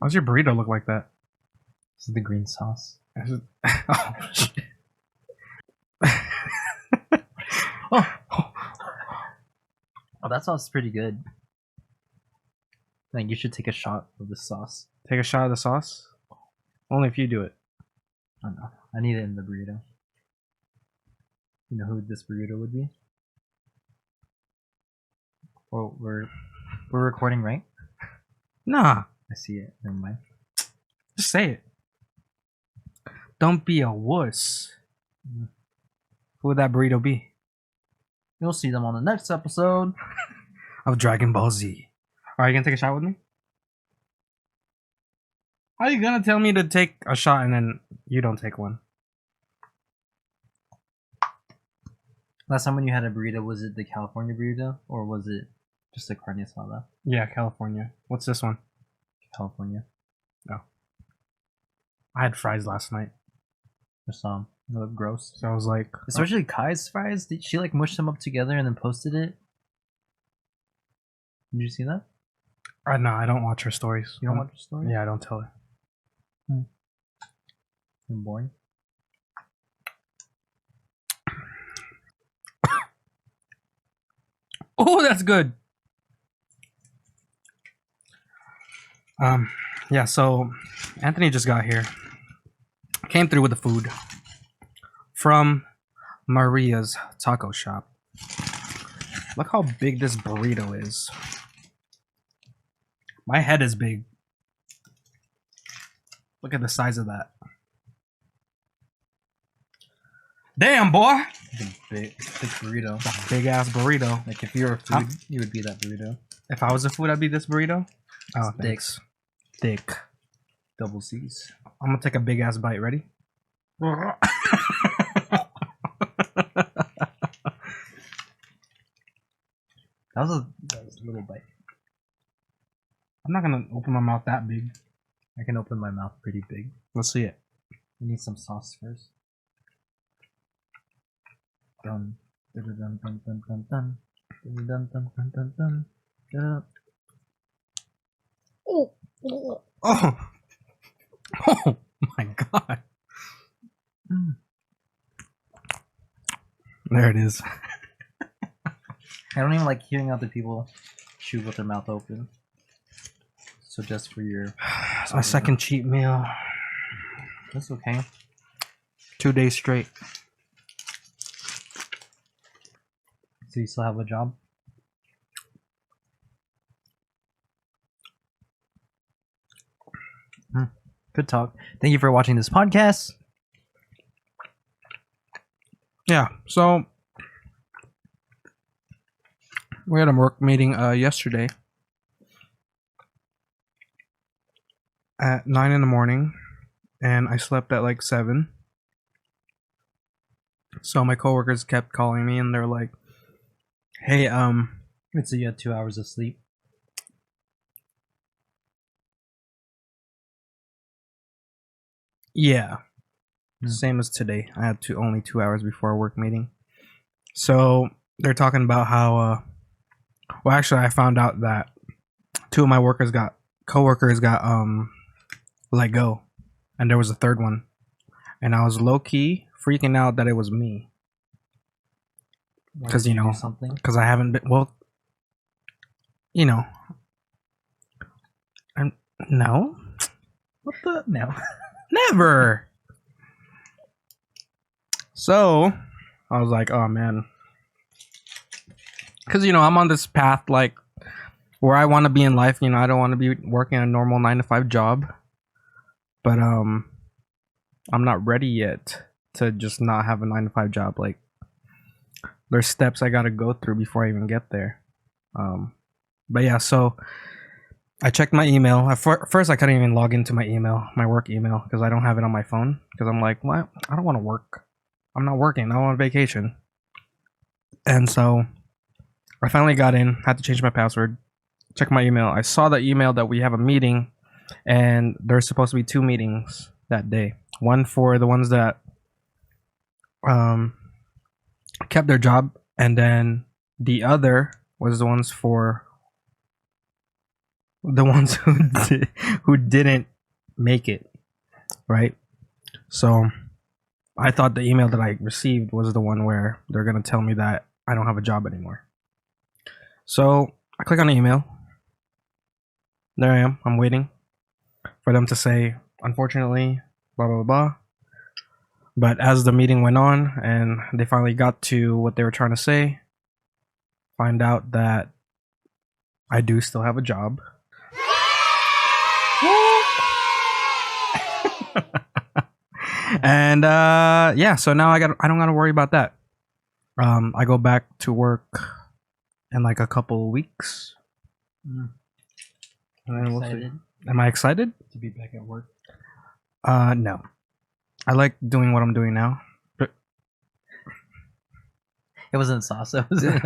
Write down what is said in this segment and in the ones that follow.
Why does your burrito look like that? This is the green sauce. Oh, shit. Oh, that sauce is pretty good. Like, you should take a shot of the sauce. Take a shot of the sauce? Only if you do it. I don't know. I need it in the burrito. You know who this burrito would be? Well, we're recording, right? Nah, I see it. Never mind. just say it. Don't be a wuss. Who would that burrito be? You'll see them on the next episode of Dragon Ball Z. Are you gonna take a shot with me? How are you gonna tell me to take a shot and then you don't take one? Last time when you had a burrito, was it the California burrito or was it just the carne asada? Yeah, California. What's this one? California. Oh. I had fries last night. Just they look gross. So I was like... Especially Kai's fries. Did she like mush them up together and then posted it? Did you see that? No, I don't watch her stories. You don't watch her stories? Yeah, I don't tell her. You're boring. Oh, that's good. Yeah, so Anthony just got here. Came through with the food from Maria's taco shop. Look how big this burrito is. My head is big. Look at the size of that. Damn, boy! It's a big burrito. It's a big ass burrito. Like if you were a food, you would be that burrito. If I was a food, I'd be this burrito. Oh, It's thanks. Thick. Double C's. I'm gonna take a big ass bite. Ready? That was a little bite. I'm not gonna open my mouth that big. I can open my mouth pretty big. Let's see it. I need some sauce first. Dun dun dun dun dun dun dun dun dun dun dun dun dun dun. Oh, oh, oh my god! There it is. I don't even like hearing other people chew with their mouth open. So just for your... It's my second cheat meal. That's okay. 2 days straight. So you still have a job? Good talk. Thank you for watching this podcast. Yeah, so we had a work meeting yesterday at 9 in the morning, and I slept at like 7. So my coworkers kept calling me, and they're like, "Hey, Wait, so you had 2 hours of sleep? yeah, same as today. I had only 2 hours before a work meeting." So they're talking about how, well, actually, I found out that 2 of my coworkers got let go, and there was a third one, and I was low key freaking out that it was me, because you know something. Because I haven't been you know, no, What the no? never. So I was like, oh man, because I'm on this path like where I want to be in life. I don't want to be working a normal 9-to-5 job, but I'm not ready yet to just not have a 9-to-5 job. Like, there's steps I gotta go through before I even get there. But yeah, so I checked my email. At first, I couldn't even log into my work email, because I don't have it on my phone. Because I'm like, what? I don't want to work. I'm not working. I'm on vacation. And so I finally got in. Had to change my password. Check my email. I saw the email that we have a meeting, and there's supposed to be 2 meetings that day. One for the ones that kept their job, and then the other was the ones for the ones who didn't make it, right? So I thought the email that I received was the one where they're gonna tell me that I don't have a job anymore. So I click on the email. There I am. I'm waiting for them to say, unfortunately, blah blah blah. But as the meeting went on and they finally got to what they were trying to say, find out that I do still have a job. And yeah, so now I don't gotta worry about that. I go back to work in like a couple weeks. Mm. And we'll see. Excited Am I excited? to be back at work. No. I like doing what I'm doing now. But It wasn't salsa, was it?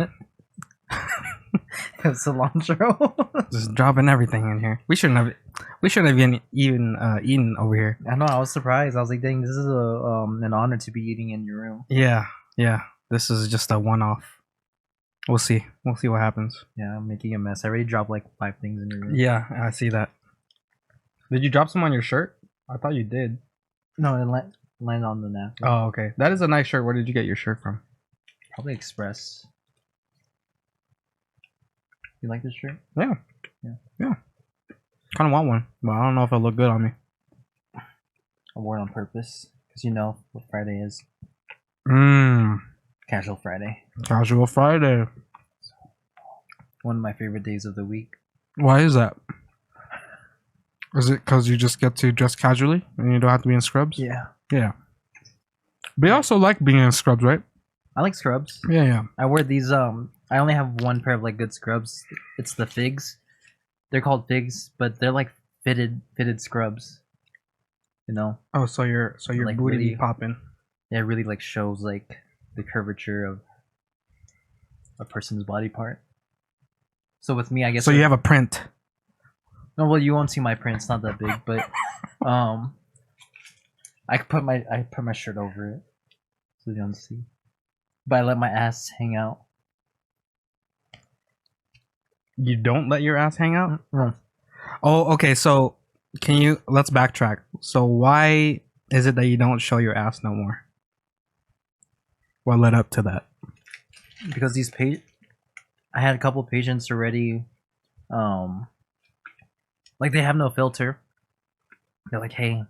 It was cilantro. just dropping everything in here. We shouldn't have even eaten over here. I know. I was surprised. I was like, "Dang, this is an honor to be eating in your room." Yeah. This is just a one-off. We'll see. We'll see what happens. Yeah, I'm making a mess. I already dropped like 5 things in your room. Yeah, I see that. Did you drop some on your shirt? I thought you did. No, it landed on the napkin. Oh, okay. That is a nice shirt. Where did you get your shirt from? Probably Express. You like this shirt? Yeah. Yeah. Kind of want one, but I don't know if it'll look good on me. I wore it on purpose because you know what Friday is. Casual Friday. Casual Friday. One of my favorite days of the week. Why is that? Is it because you just get to dress casually and you don't have to be in scrubs? Yeah. Yeah. But you also like being in scrubs, right? I like scrubs. Yeah. I wear these. I only have one pair of like good scrubs. It's the figs. They're called figs, but they're like fitted scrubs. You know. Oh, so your Like booty really- be popping. It really like shows like the curvature of a person's body part. So with me, I guess. So you have a print. No, well, you won't see my print. It's not that big, but I put my shirt over it, so you don't see. But I let my ass hang out. You don't let your ass hang out? No. Oh, okay. So let's backtrack. So why is it that you don't show your ass no more? What led up to that? Because I had a couple patients already, like they have no filter. They're like, "Hey,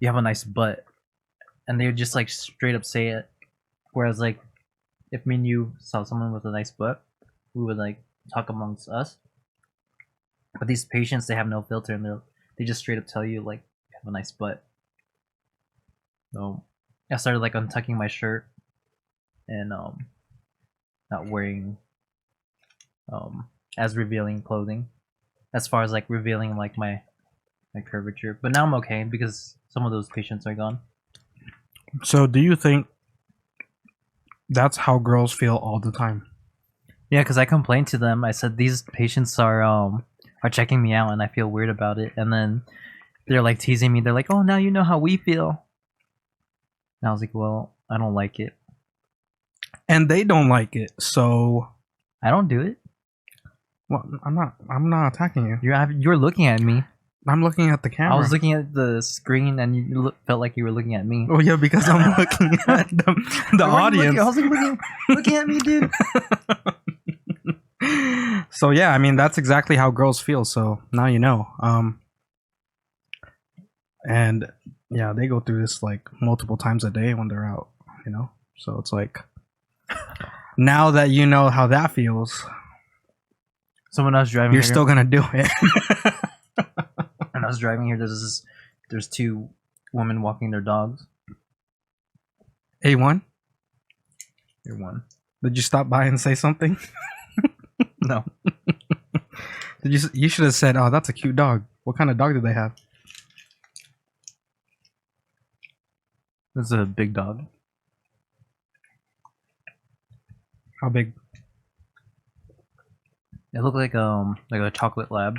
you have a nice butt," and they would just like straight up say it. Whereas like, if me and you saw someone with a nice butt, we would like talk amongst us. But these patients, they have no filter, and they just straight up tell you like, "You have a nice butt." So I started like untucking my shirt and not wearing as revealing clothing, as far as like revealing like my curvature. But now I'm okay because some of those patients are gone. So do you think that's how girls feel all the time? Yeah, because I complained to them. I said these patients are checking me out, and I feel weird about it. And then they're like teasing me. They're like, "Oh, now you know how we feel." And I was like, "Well, I don't like it. And they don't like it. So I don't do it. well, I'm not attacking you. You're looking at me. I'm looking at the camera. I was looking at the screen, and you felt like you were looking at me. Oh yeah, because I'm looking at the audience. I was like looking at me, dude. So yeah, I mean that's exactly how girls feel. So now you know. And yeah, they go through this like multiple times a day when they're out. You know, so it's like now that you know how that feels, So when I was driving, you're still gonna do it. When I was driving here, there's 2 women walking their dogs. A1, You're one. did you stop by and say something? No. You should have said, "Oh, that's a cute dog." What kind of dog do they have? This is a big dog. How big? It looked like a chocolate lab,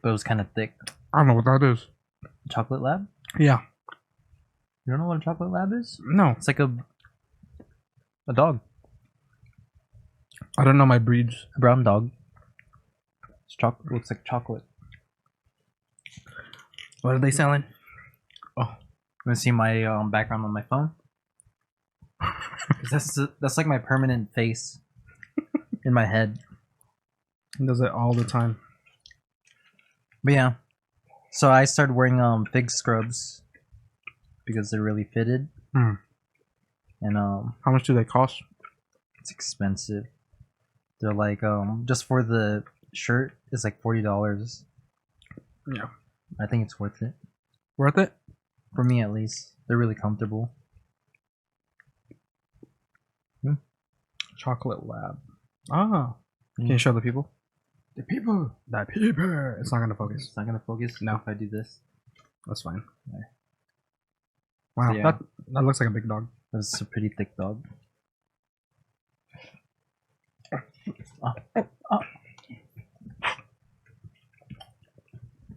but it was kind of thick. I don't know what that is. Chocolate lab? Yeah. You don't know what a chocolate lab is? No, It's like a dog, I don't know my breeds. a brown dog. It's chocolate. Looks like chocolate. What are they selling? Oh, You wanna see my background on my phone? 'Cause that's like my permanent face in my head. he does it all the time. But yeah, so I started wearing fig scrubs because they're really fitted, Hmm. and How much do they cost? it's expensive. They're like just for the shirt is like $40. Yeah. I think it's worth it Worth it? for me at least. They're really comfortable. Chocolate Lab. Ah. Can you show the people? The people. The people. It's not gonna focus. It's not gonna focus. No. If I do this. That's fine. Okay. Wow, Yeah. that looks like a big dog. That's a pretty thick dog.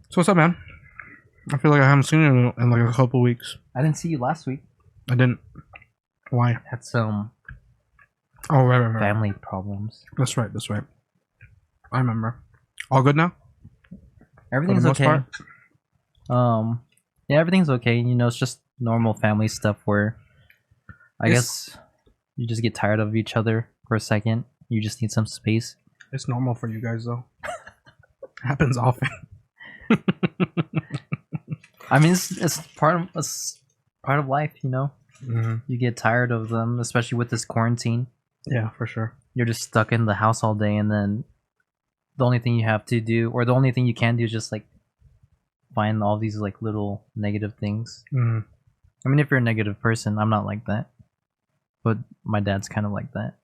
So what's up, man? I feel like I haven't seen you in like a couple weeks. I didn't see you last week. I didn't. Why? Had some Oh, right. family problems. That's right. I remember. All good now? Everything's most okay. part? Yeah, everything's okay. You know, it's just normal family stuff where I guess you just get tired of each other for a second. You just need some space. It's normal for you guys, though. Happens often. I mean, it's part of life, you know. Mm-hmm. You get tired of them, especially with this quarantine. Yeah, for sure. You're just stuck in the house all day, and then the only thing you have to do, or the only thing you can do, is just like find all these like little negative things. Mm-hmm. I mean, if you're a negative person, I'm not like that, but my dad's kind of like that.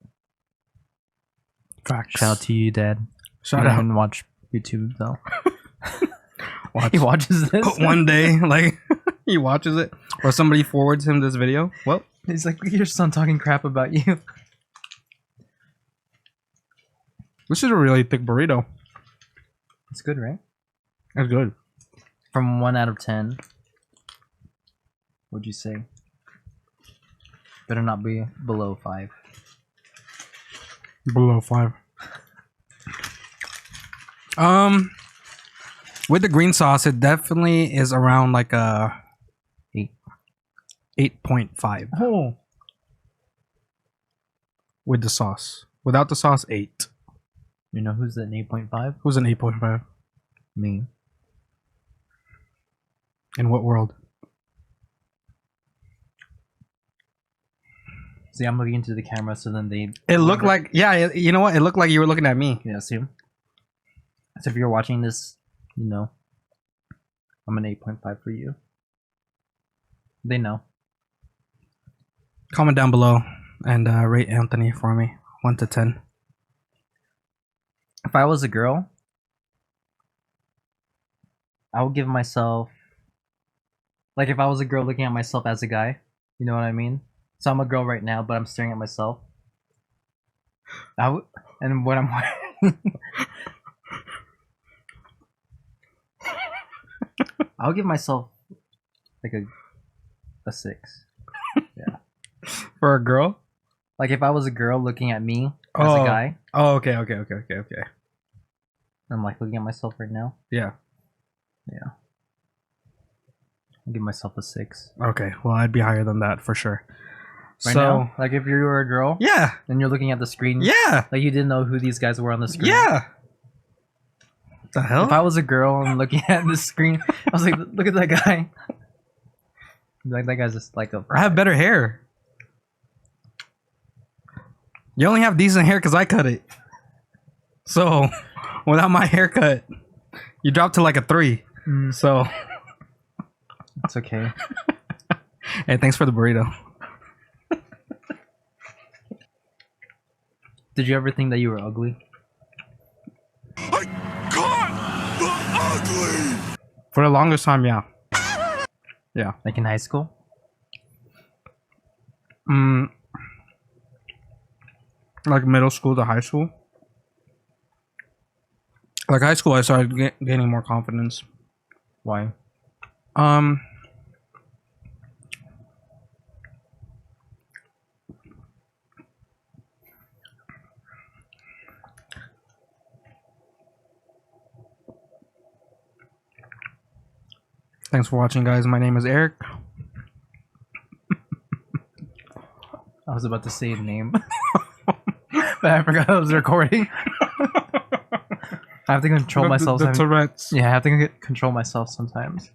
Facts. Shout out to you, Dad. Shout I out. haven't watched YouTube though. Watch. He watches this One day, like he watches it, or somebody forwards him this video. Well, He's like, "Look at your son talking crap about you." this is a really thick burrito. It's good, right? It's good. From 1 out of 10, what'd you say? Better not be below 5. Below 5. With the green sauce, it definitely is around like a 8.5 Oh, with the sauce. Without the sauce, 8. you know who's an 8.5? Who's an 8.5? Me. In what world? See, I'm looking into the camera, so then they. It looked like, yeah, you know what? It looked like you were looking at me. Yeah, see. So if you're watching this, you know, I'm an 8.5 for you. They know. Comment down below and rate Anthony for me. 1 to 10. If I was a girl, I would give myself. Like if I was a girl looking at myself as a guy, you know what I mean? So I'm a girl right now, but I'm staring at myself. And what I'm wearing. I'll give myself like a 6. Yeah. For a girl? Like if I was a girl looking at me as a guy, Oh, okay. I'm like looking at myself right now. Yeah. I'll give myself a 6. Okay. Well, I'd be higher than that for sure. Right so, now, like if you were a girl, yeah. and you're looking at the screen, Yeah. like you didn't know who these guys were on the screen. Yeah. What the hell? If I was a girl and looking at the screen, I was like, look at that guy. Like that guy's just like a. I have better hair. You only have decent hair because I cut it. So, without my haircut, you dropped to like a 3. So, It's okay. hey, thanks for the burrito. Did you ever think that you were ugly? I caught the ugly! For the longest time, yeah. Yeah. Like in high school? Like middle school to high school. Like high school, I started gaining more confidence. Why? Thanks for watching, guys. My name is Eric. I was about to say a name, but I forgot I was recording. I have to control myself. The Tourette's. Yeah, I have to control myself sometimes.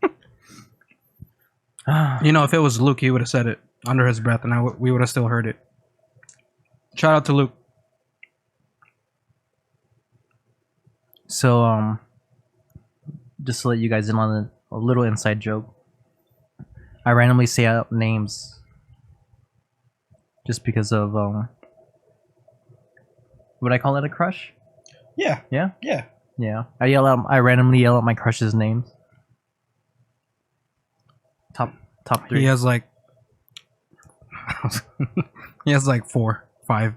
You know, if it was Luke, he would have said it under his breath, and we would have still heard it. Shout out to Luke. So, just to let you guys in on a little inside joke, I randomly say out names just because of would I call it a crush? Yeah. Yeah, Yeah. yeah. I randomly yell out my crush's names. Top 3. He has like. He has like 4, 5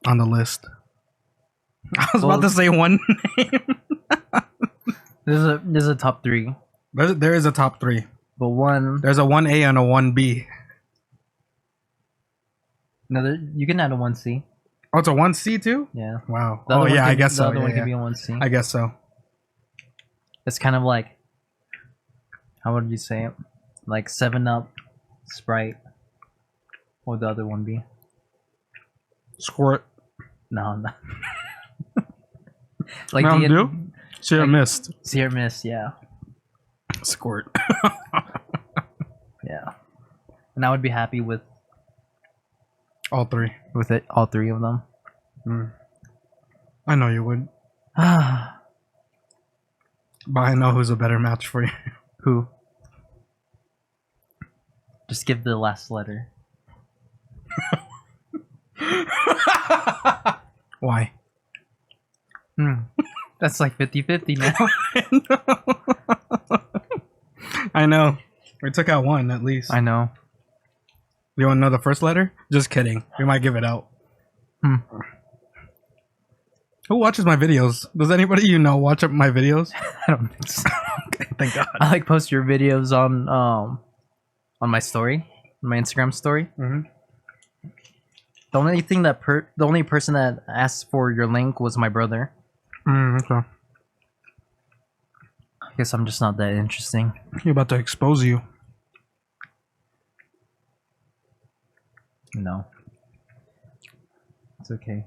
on the list. I was about to say one name. There's a top 3, There is a top 3. but one. There's a 1A and a 1B. No, you can add a 1C. Oh, it's a 1C too? Yeah. Wow. The other Oh, one yeah, I can- guess so. The other Yeah, one yeah. can be a 1C. I guess so. It's kind of like, how would you say it? Like 7-Up, Sprite. What would the other one be? Squirt. No, no. Like Mountain the Dew? Sierra Mist. Sierra Mist, yeah. Squirt. Yeah. And I would be happy with All 3. it, all 3 of them. I know you would. But I know who's a better match for you. Who? Just give the last letter. Why? That's like 50-50 now. I know. We took out one at least. I know. You want to know the first letter? Just kidding. We might give it out. Who watches my videos? Does anybody you know watch up my videos? I don't think so. Okay, thank God. I like post your videos on my story, my Instagram story. Mhm. The only thing that the only person that asked for your link was my brother. Okay. I guess I'm just not that interesting. You're about to expose you. No. It's okay.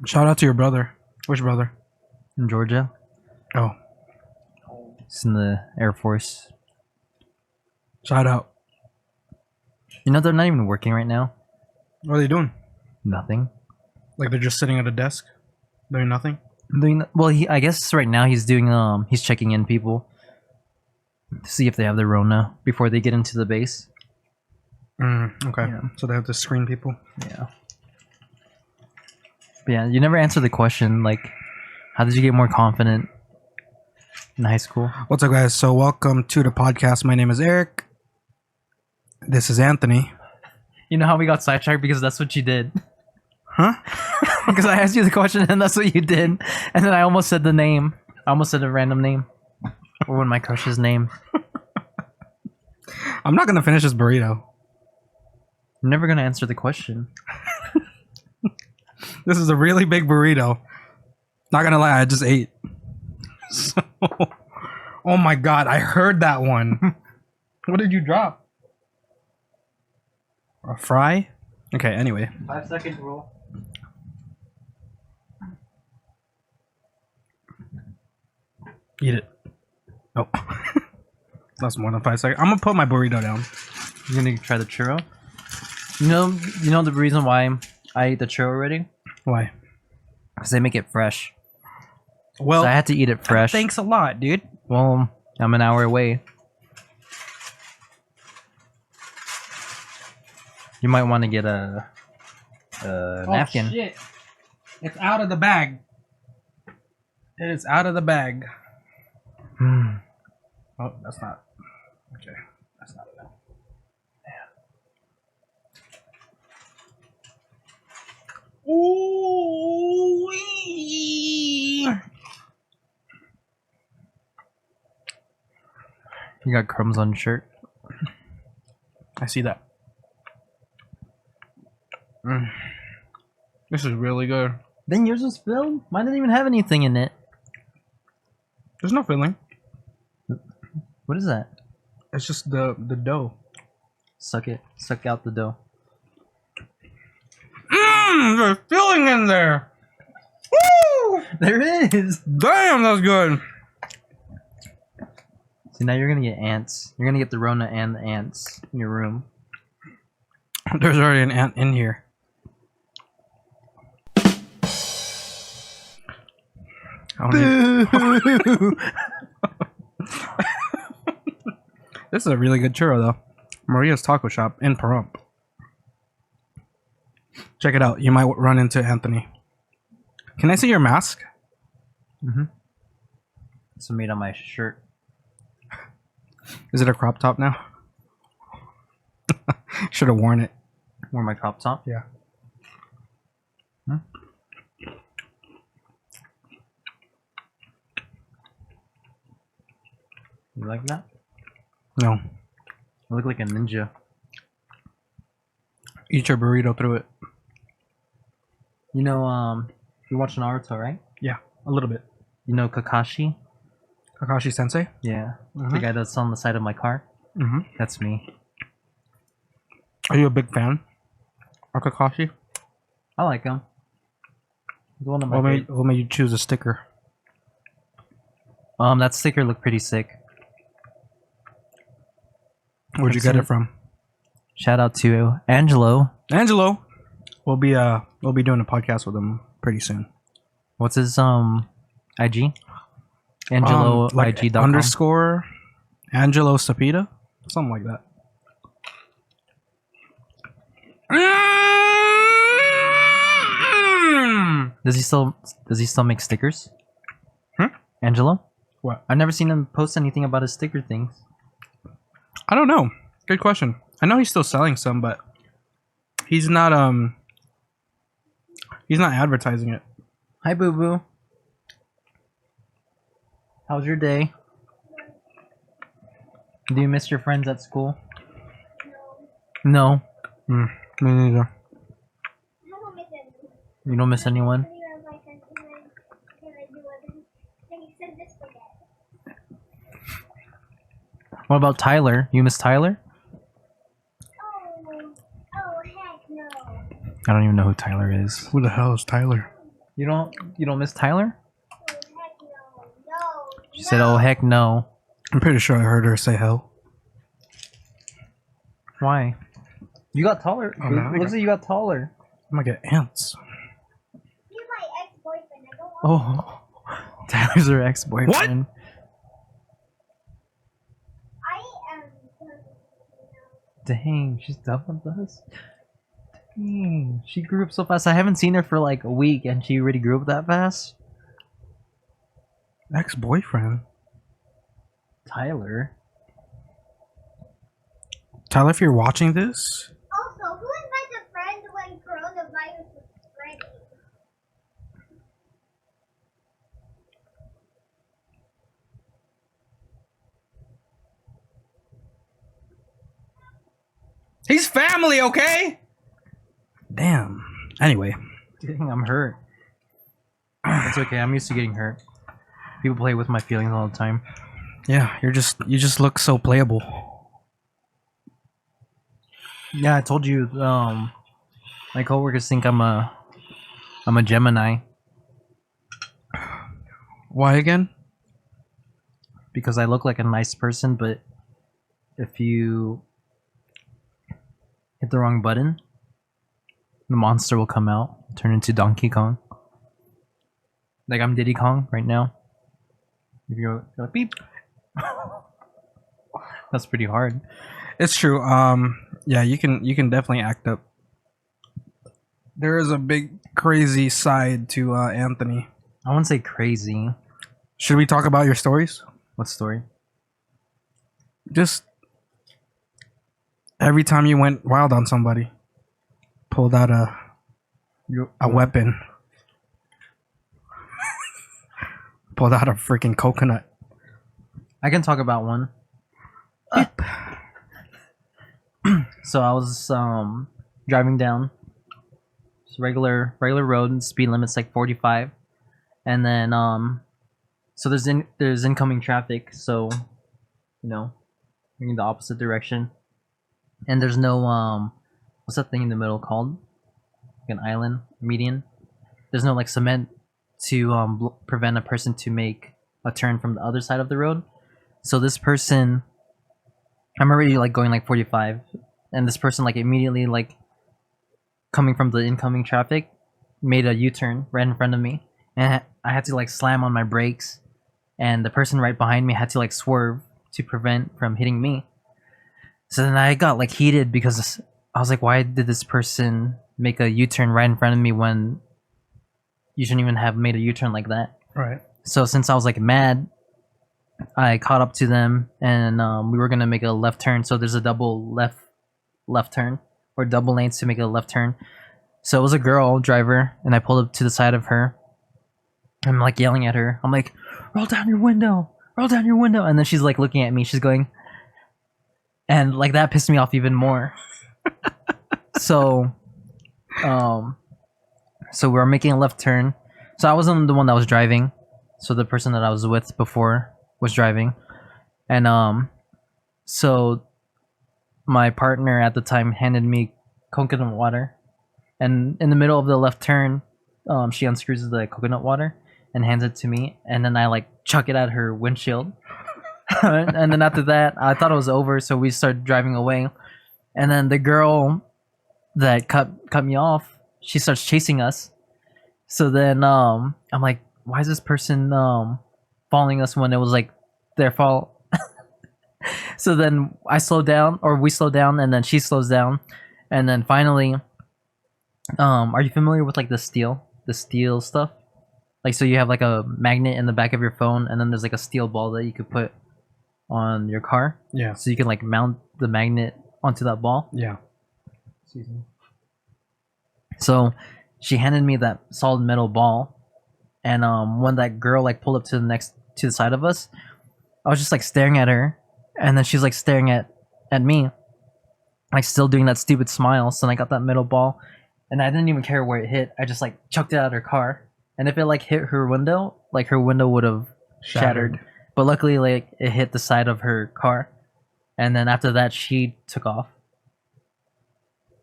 Shout out to your brother. Which brother? In Georgia, Oh, he's in the Air Force. shout out. You know they're not even working right now. What are they doing? Nothing. Like they're just sitting at a desk, doing nothing? Well, I guess right now he's doing he's checking in people to see if they have the Rona before they get into the base. Okay. Yeah. So they have to screen people. Yeah. But yeah, you never answered the question, like, how did you get more confident in high school? What's up, guys? So welcome to the podcast. My name is Eric. This is Anthony. You know how we got sidetracked because that's what you did. Huh? Because I asked you the question and that's what you did, and then I almost said the name. I almost said a random name, or one of my crush's name. I'm not gonna finish this burrito. I'm never gonna answer the question. This is a really big burrito. Not gonna lie, I just ate. So, oh my god, I heard that one. What did you drop? A fry? Okay, anyway. 5-second rule. Eat it. Oh. That's more than 5 seconds. I'm gonna put my burrito down. You gonna try the churro? You know the reason why I ate the churro already? Why? Because they make it fresh. Well, So I had to eat it fresh. thanks a lot, dude. Well, I'm an hour away. You might want to get a napkin. Oh, shit. It's out of the bag. It is out of the bag. Oh, that's not. Okay. That's not enough. Ooh. You got crumbs on your shirt. I see that. This is really good. Then yours was filled? Mine didn't even have anything in it. There's no filling. What is that? It's just the dough. Suck it. Suck out the dough. There's filling in there. Woo! There is. Damn, that's good. See, now you're gonna get ants. You're gonna get the Rona and the ants in your room. There's already an ant in here. Boo! This is a really good churro, though. Maria's Taco Shop in Pahrump. Check it out. You might run into Anthony. Can I see your mask? Mm-hmm. It's made on my shirt. Is it a crop top now? Should have worn it. Wear my crop top. Yeah. Hmm? You like that? No. I look like a ninja. Eat your burrito through it. You know, you watch Naruto, right? Yeah, a little bit. You know Kakashi? Kakashi Sensei? Yeah. Mhm. The guy that's on the side of my car? Mm-hmm. That's me. Are you a big fan of Kakashi? I like him. He's one of my What made you choose a sticker? That sticker looked pretty sick. Where'd you get it from? Shout out to Angelo. Angelo. We'll be doing a podcast with him pretty soon. What's his IG? Angelo like IG.com. underscore Angelo Sapita? Something like that. Does he still make stickers? Hmm? Angelo? What? I've never seen him post anything about his sticker things. I don't know. Good question. I know he's still selling some, but he's not advertising it. Hi, Boo Boo. How's your day? Do you miss your friends at school? No. Me neither. You don't miss anyone? What about Tyler? You miss Tyler? Oh, heck no. I don't even know who Tyler is. Who the hell is Tyler? You don't miss Tyler? Oh, heck no. No. She said, "Oh heck no." I'm pretty sure I heard her say hell. Why? You got taller. Oh, no, I Looks got- like you got taller. I'm gonna get ants. You're my ex-boyfriend. I don't want Oh, Tyler's her ex-boyfriend. I am. Dang, she's done with us. Dang, she grew up so fast. I haven't seen her for like a week, and she already grew up that fast. Ex-boyfriend. Tyler. Tyler, if you're watching this, Also, who invites a friend when coronavirus is spreading? he's family, okay? Damn. Anyway, Dang, I'm hurt. It's okay. I'm used to getting hurt. People play with my feelings all the time. yeah, you just look so playable. Yeah, I told you. My coworkers think I'm a Gemini Why again? because I look like a nice person, but if you hit the wrong button, the monster will come out, turn into Donkey Kong. Like I'm Diddy Kong right now. If you're like beep, that's pretty hard. It's true. Yeah, you can definitely act up. There is a big crazy side to Anthony. I wouldn't say crazy. Should we talk about your stories? What story? Just every time you went wild on somebody, pulled out a weapon, pulled out a freaking coconut. I can talk about one. So I was driving down just regular road, speed limit's like 45, and then so there's incoming traffic, so you know, going the opposite direction. And there's no what's that thing in the middle called? Like an island, median. There's no like cement to prevent a person to make a turn from the other side of the road. So this person, I'm already like going like 45, and this person like immediately like coming from the incoming traffic made a U-turn right in front of me, and I had to like slam on my brakes, and the person right behind me had to like swerve to prevent from hitting me. So then I got like heated because I was like, why did this person make a U-turn right in front of me when you shouldn't even have made a U-turn like that? Right. So since I was like mad, I caught up to them, and we were gonna make a left turn. So there's a double left turn, or double lanes to make a left turn. So it was a girl driver, and I pulled up to the side of her. I'm like yelling at her. I'm like, roll down your window, roll down your window. And then she's like looking at me. She's going, and like that pissed me off even more. So, so we were making a left turn. So I wasn't the one that was driving. So the person that I was with before was driving, and so my partner at the time handed me coconut water, and in the middle of the left turn, she unscrews the coconut water and hands it to me, and then I like chuck it at her windshield. And then after that, I thought it was over, so we started driving away, and then the girl that cut me off, she starts chasing us. So then I'm like, why is this person following us when it was like their fault? So then I slow down, or we slow down, and then she slows down, and then finally, are you familiar with like the steel stuff? Like, so you have like a magnet in the back of your phone, and then there's like a steel ball that you could put on your car. Yeah. So you can like mount the magnet onto that ball. Yeah. Excuse me. So she handed me that solid metal ball, and when that girl like pulled up to the side of us, I was just like staring at her, and then she's like staring at me, like still doing that stupid smile. So then I got that metal ball, and I didn't even care where it hit. I just like chucked it at her car, and if it like hit her window, like her window would have shattered. But luckily, like it hit the side of her car, and then after that, she took off.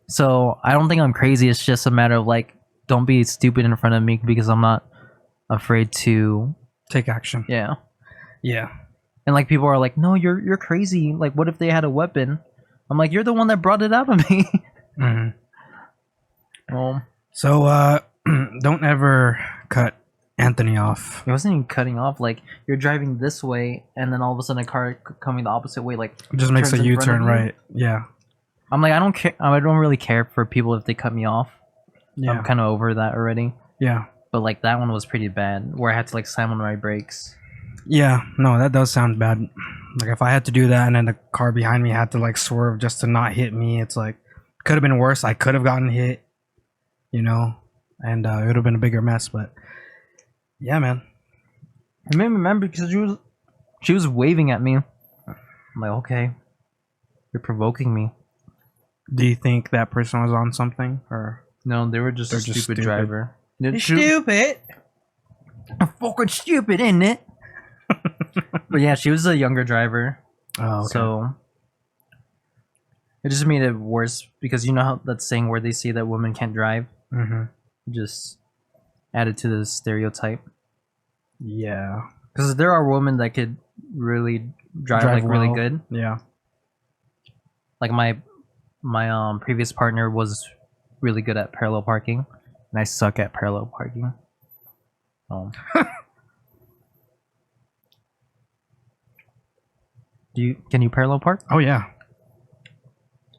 So I don't think I'm crazy. It's just a matter of like, don't be stupid in front of me, because I'm not afraid to Take action. yeah. Yeah. And like people are like, no, you're crazy. Like, what if they had a weapon? I'm like, you're the one that brought it out of me. Hmm. Well, So, don't ever cut Anthony off. it wasn't even cutting off. Like, you're driving this way, and then all of a sudden a car coming the opposite way, like It just makes a turns in front U-turn, of you. right? Yeah. I'm like, I don't care. I don't really care for people if they cut me off. Yeah. I'm kind of over that already. Yeah. But like that one was pretty bad, where I had to like slam on my brakes. Yeah. No, that does sound bad. Like, if I had to do that and then the car behind me had to like swerve just to not hit me, it's like, could have been worse. I could have gotten hit, you know, and it would have been a bigger mess. But yeah, man. It made me remember because she was waving at me. I'm like, okay, you're provoking me. Do you think that person was on something, or No, they were just They're a just stupid stupid. driver. stupid? Fucking stupid, isn't it? But yeah, she was a younger driver, Oh, okay. so it just made it worse, because you know how that saying where they say that women can't drive, Mm-hmm. just added to the stereotype. Yeah. Because there are women that could really drive like really well. good. Yeah. Like my previous partner was really good at parallel parking, and I suck at parallel parking. Can you parallel park Oh, yeah.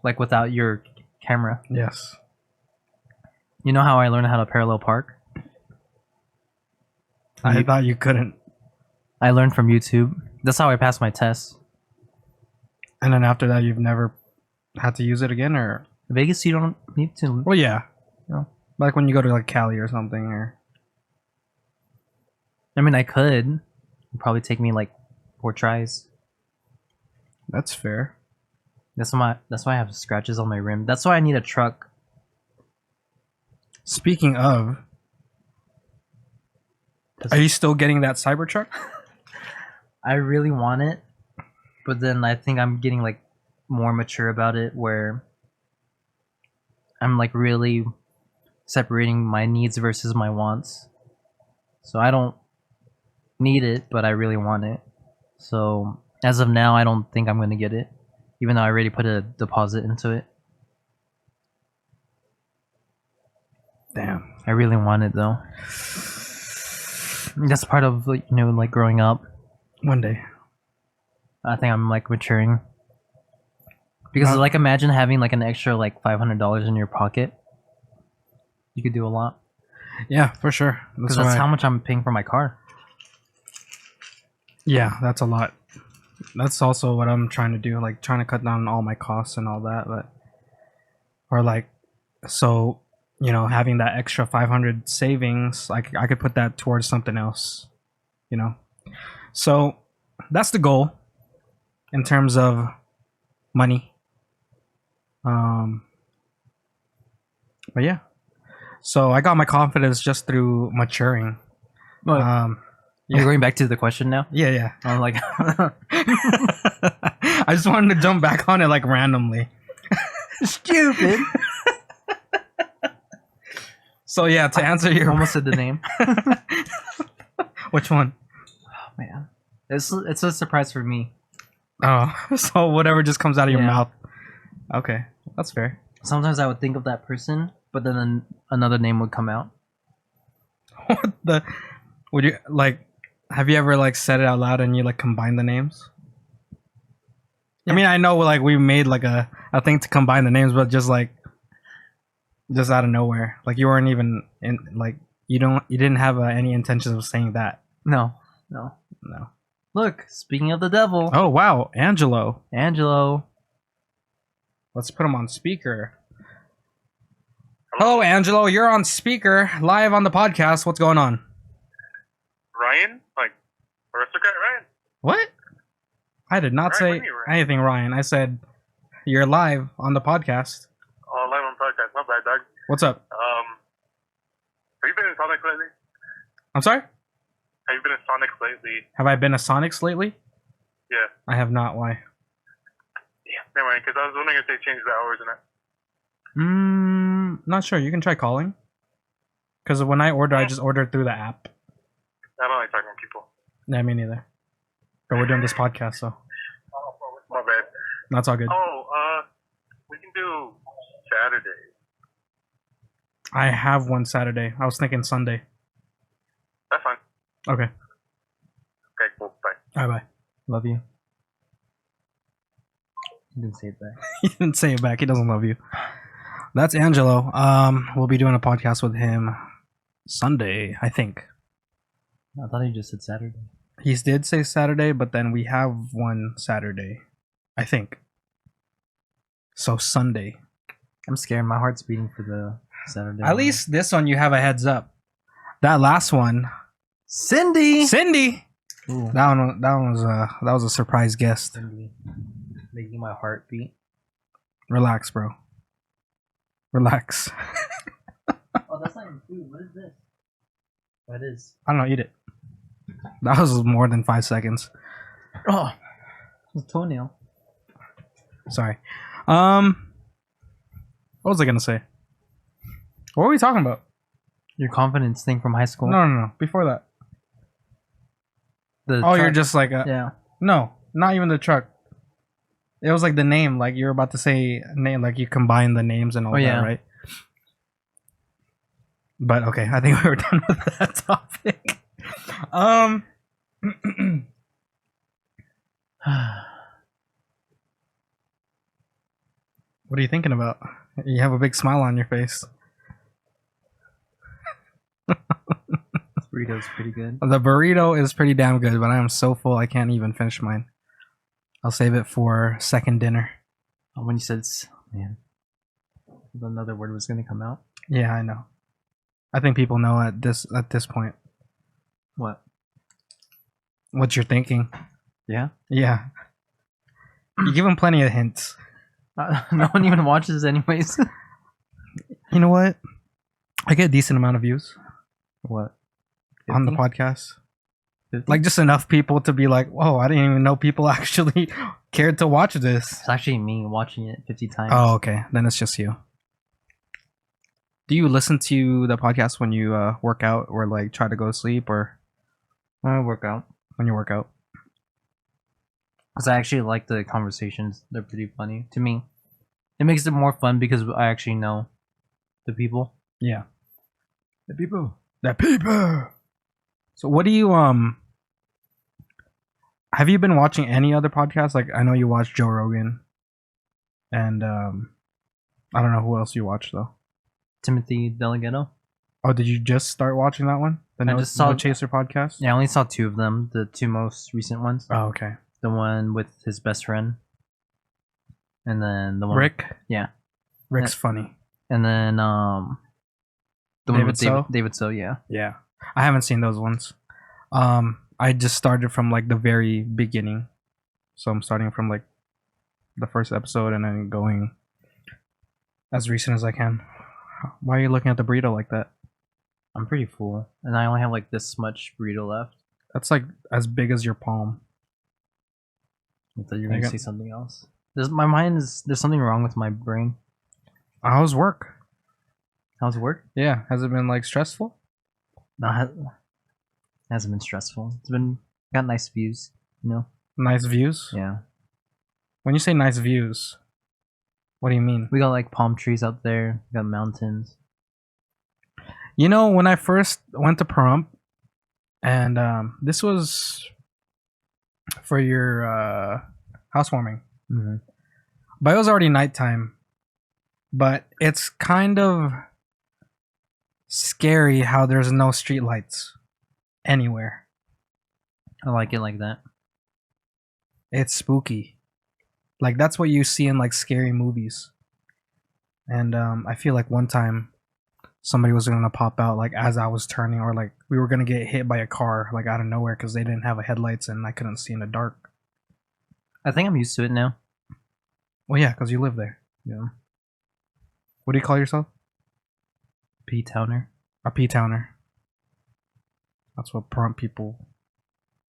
like without your camera? Yes. You know how I learned how to parallel park? I thought you couldn't. I learned from YouTube. That's how I passed my test. And then after that, you've never had to use it again, or? Vegas, you don't need to. Well, yeah. No. Like when you go to like Cali or something, or. I mean, I could. It'd probably take me like 4 tries. That's fair. That's why I have scratches on my rim. That's why I need a truck. Speaking of, are you still getting that Cybertruck? I really want it, but then I think I'm getting like more mature about it, where I'm like really separating my needs versus my wants. So I don't need it, but I really want it. So as of now, I don't think I'm gonna get it, even though I already put a deposit into it. Damn. I really want it though. That's part of like, like growing up. One day. I think I'm like maturing. Because like imagine having like an extra like $500 in your pocket. You could do a lot. Yeah, for sure. Because that's how much I'm paying for my car. Yeah, that's a lot. That's also what I'm trying to do, like trying to cut down all my costs and all that. But or like, so having that extra 500 savings, like I could put that towards something else. So that's the goal in terms of money. But yeah, so I got my confidence just through maturing. Are you going back to the question now? Yeah. I'm like, I just wanted to jump back on it like randomly. stupid. So yeah, to answer your Almost said the name. Which one? Oh man, it's a surprise for me. Oh, so whatever just comes out of your Yeah. mouth. Okay, that's fair. Sometimes I would think of that person, but then another name would come out. What the? Would you like? Have you ever like said it out loud and you like combine the names? I mean, I know like we made like a thing to combine the names, but just out of nowhere, like you weren't even in, like you didn't have any intentions of saying that. No. Look, speaking of the devil, Oh wow, Angelo. Let's put him on speaker. Hello, Angelo. You're on speaker live on the podcast. What's going on? Ryan? Like, aristocrat Ryan? What? I did not Ryan, say what do you mean, Ryan? anything, Ryan. I said you're live on the podcast. Oh, live on podcast. Not bad, dog. What's up? Have you been in Sonic lately? I'm sorry? Have you been in Sonic lately? Have I been a Sonics lately? Yeah. I have not. Why? Yeah. Never mind, because I was wondering if they changed the hours and that. Not sure. You can try calling. Because when I order, I just order through the app. I don't like talking to people. Yeah, me neither. But we're doing this podcast, so My bad. that's all good. Oh, we can do Saturday. I have one Saturday. I was thinking Sunday. That's fine. Okay. Okay, cool. Bye. Bye bye. love you. You didn't say it back. He didn't say it back. He doesn't love you. That's Angelo. We'll be doing a podcast with him Sunday, I think. I thought you just said Saturday. He did say Saturday, but then we have one Saturday, I think. So Sunday. I'm scared. My heart's beating for the Saturday. At least this one you have a heads up. That last one, Cindy. that Ooh. one was a surprise guest. Cindy. Making my heart beat. Relax, bro. Relax. Oh, that's not even food. What is this? What is? I don't know. Eat it. That was more than 5 seconds. Oh, it's a toenail. Sorry. What was I gonna say? What were we talking about? Your confidence thing from high school. No. Before that. The Oh, you're truck. just like Yeah. no, not even the truck. It was like the name, like you're about to say name, like you combine the names and all that, yeah. right? But okay, I think we were done with that topic. What are you thinking about? You have a big smile on your face. This burrito's pretty good. The burrito is pretty damn good, but I am so full I can't even finish mine. I'll save it for second dinner. Oh, when you said, man, another word was gonna come out. Yeah, I know. I think people know at this point What? what you're thinking. Yeah. Yeah. You give them plenty of hints. No one even watches anyways. You know what? I get a decent amount of views What? on the 50? podcast. 50? Like just enough people to be like, whoa, I didn't even know people actually cared to watch this. It's actually me watching it 50 times. Oh, okay. Then it's just you. Do you listen to the podcast when you work out or like try to go to sleep or When I work out. when you work out? Because I actually like the conversations. They're pretty funny to me. It makes it more fun because I actually know the people. Yeah. The people. The people. So what do you have you been watching any other podcasts? Like I know you watch Joe Rogan and I don't know who else you watch though. Timothy Delgado. Oh, did you just start watching that one? The I No, just saw- No Chaser podcast? Yeah, I only saw 2 of them. The 2 most recent ones. Oh, okay. The one with his best friend. And then the one Rick? Yeah. Rick's funny. And then the one David with So? David So, yeah. Yeah. I haven't seen those ones. I just started from like the very beginning. So I'm starting from like the first episode and then going as recent as I can. Why are you looking at the burrito like that? I'm pretty full. And I only have like this much burrito left. That's like as big as your palm. I thought you were There you gonna go. say something else. There's something wrong with my brain. How's work? How's work? Yeah. Has it been like stressful? No, hasn't been stressful. It's been got nice views, you know? Nice views? Yeah. When you say nice views, what do you mean? We got like palm trees out there, we got mountains. You know, when I first went to prom, and this was for your housewarming, Mm-hmm. but it was already nighttime. But it's kind of scary how there's no streetlights anywhere. I like it like that. It's spooky. Like that's what you see in like scary movies. And I feel like one time somebody was gonna pop out like as I was turning, or like we were gonna get hit by a car like out of nowhere because they didn't have a headlights and I couldn't see in the dark. I think I'm used to it now. Well, yeah, because you live there. Yeah. What do you call yourself? P-Towner. A P-Towner. That's what prompt people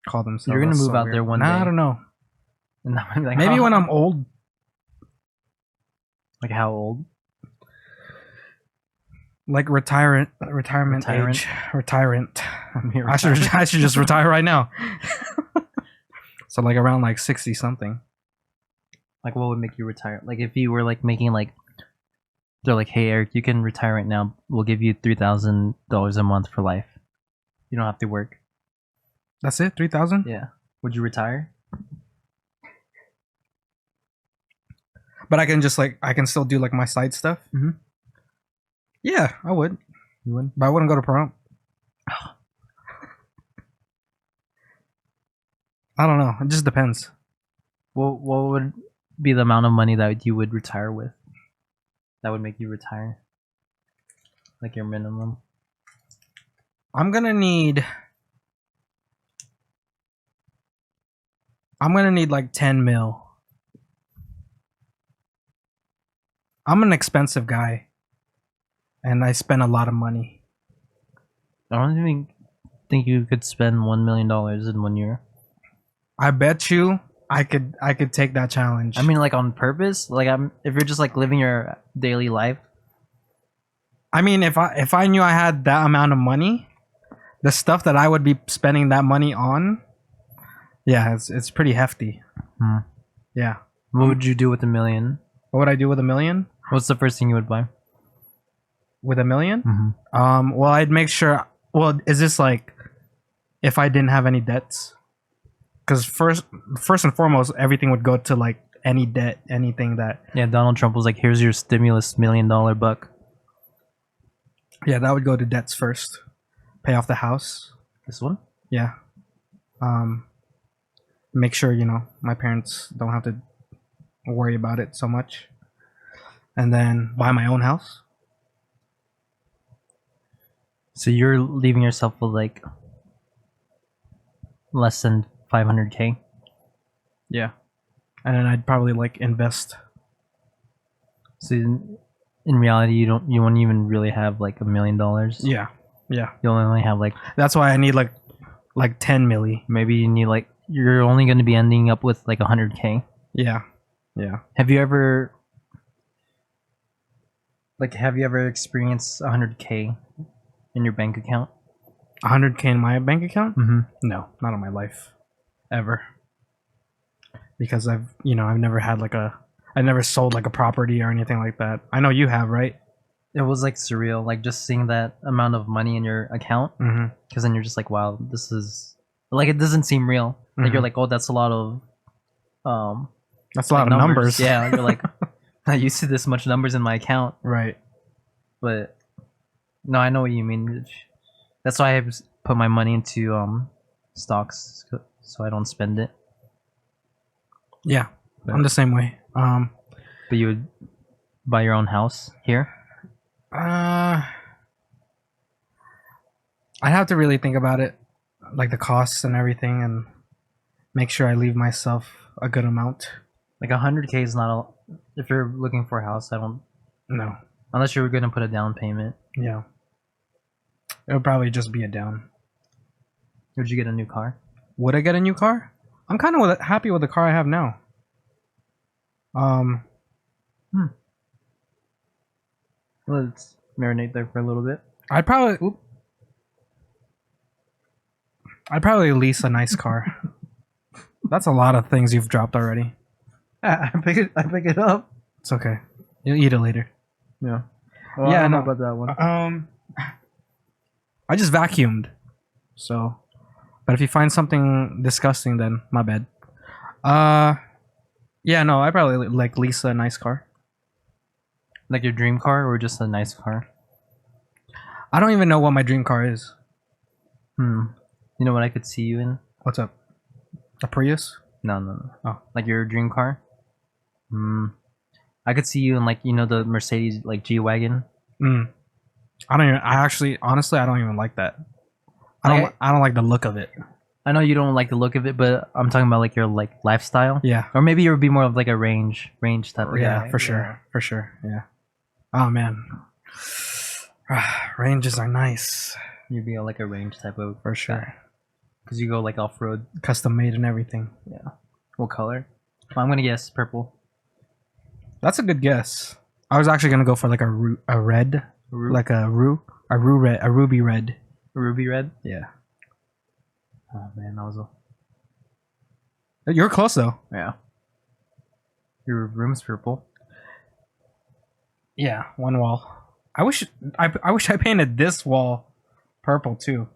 call themselves. You're gonna That's move so out weird. there one Nah, day. I don't know. And I'm like, Maybe when I'm old. like how old? Like retirement age. Retirement. I should just retire right now. So like around like 60 something. Like what would make you retire? Like if you were like making like, they're like, hey Eric, you can retire right now. We'll give you $3,000 a month for life. You don't have to work. That's it? 3,000? Yeah. Would you retire? But I can just like I can still do like my side stuff. Mhm. Yeah, I would. You would. But I wouldn't go to prom. I don't know. It just depends. What would be the amount of money that you would retire with? That would make you retire. Like your minimum. I'm gonna need like 10 mil. I'm an expensive guy. And I spend a lot of money. I don't even think you could spend $1 million in 1 year. I bet you I could take that challenge. I mean, like on purpose. Like if you're just like living your daily life. I mean, if I knew I had that amount of money, the stuff that I would be spending that money on, yeah, it's pretty hefty. Hmm. Yeah. What would you do with $1 million? What would I do with $1 million? What's the first thing you would buy? With $1 million? Mm-hmm. Well, I'd make sure. Well, is this like if I didn't have any debts? Because first and foremost, everything would go to like any debt, anything that. Yeah, Donald Trump was like, "Here's your stimulus $1 million buck." Yeah, that would go to debts first. Pay off the house. This one? Yeah. Make sure my parents don't have to worry about it so much, and then buy my own house. So you're leaving yourself with like less than 500K. Yeah. And then I'd probably like invest. So in reality, you won't even really have like $1 million. Yeah. Yeah. You'll only have like That's why I need like like 10 milli. Maybe you need like you're only going to be ending up with like 100K. Yeah. Yeah. Have you ever experienced 100K in your bank account? 100K in my bank account? Mm-hmm. No, not in my life, ever. Because I've never had I never sold like a property or anything like that. I know you have, right? It was like surreal, like just seeing that amount of money in your account. Mm-hmm. Because then you're just like, wow, this is like it doesn't seem real. Like you're like, oh, that's a lot of that's a lot of numbers. Yeah, you're like, I used to this much numbers in my account, Right. but no, I know what you mean. That's why I put my money into stocks so I don't spend it. Yeah, I'm the same way. But you would buy your own house here? I'd have to really think about it, like the costs and everything, and make sure I leave myself a good amount. Like 100K is not a. If you're looking for a house, I don't. No. Unless you were gonna put a down payment. Yeah. It'll probably just be a down. Would you get a new car? Would I get a new car? I'm kind of happy with the car I have now. Let's marinate there for a little bit. I'd probably lease a nice car. That's a lot of things you've dropped already. I pick it up. It's okay. You'll eat it later. Yeah. Well, Yeah, I don't know no. about that one. I just vacuumed. So, but if you find something disgusting, then my bad. Yeah, no, I probably like lease a nice car. Like your dream car or just a nice car? I don't even know what my dream car is. You know what I could see you in? What's up? A Prius? No. Oh. Like your dream car? I could see you in like the Mercedes like G-Wagon. Honestly, I don't even like that. I don't like the look of it. I know you don't like the look of it, but I'm talking about like your like lifestyle. Yeah. Or maybe you would be more of like a range type of Yeah, guy. for sure. For sure. Yeah. Oh man. Ranges are nice. You'd be like a range type of For sure. because you go like off road. Custom made and everything. Yeah. What color? Well, I'm gonna guess purple. That's a good guess. I was actually gonna go for like a red, like a ruby red. Ruby red. Yeah. Oh man, that was You're close though. yeah. Your room's purple. Yeah, one wall. I wish I painted this wall purple too.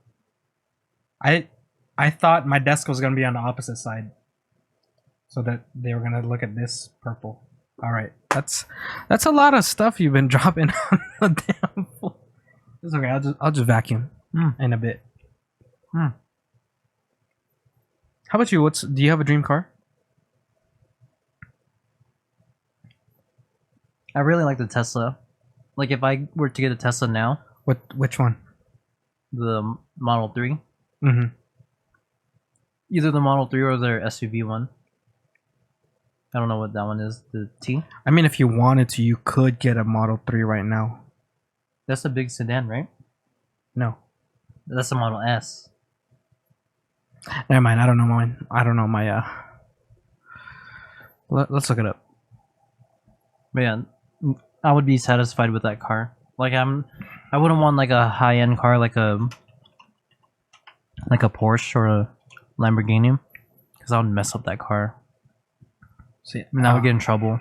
I thought my desk was gonna be on the opposite side, so that they were gonna look at this purple. All right, that's a lot of stuff you've been dropping on the damn floor. It's okay. I'll just vacuum in a bit. How about you? Do you have a dream car? I really like the Tesla. Like if I were to get a Tesla now, Which one? the Model 3, Mm-hmm. either the Model 3 or their SUV one. I don't know what that one is. The T. I mean, if you wanted to, you could get a Model 3 right now. That's a big sedan, right? No. That's a Model S. Never mind. I don't know mine. I don't know my. Let's look it up. But yeah, I would be satisfied with that car. Like I wouldn't want like a high end car like a Porsche or a Lamborghini, because I would mess up that car. See, And I would get in trouble.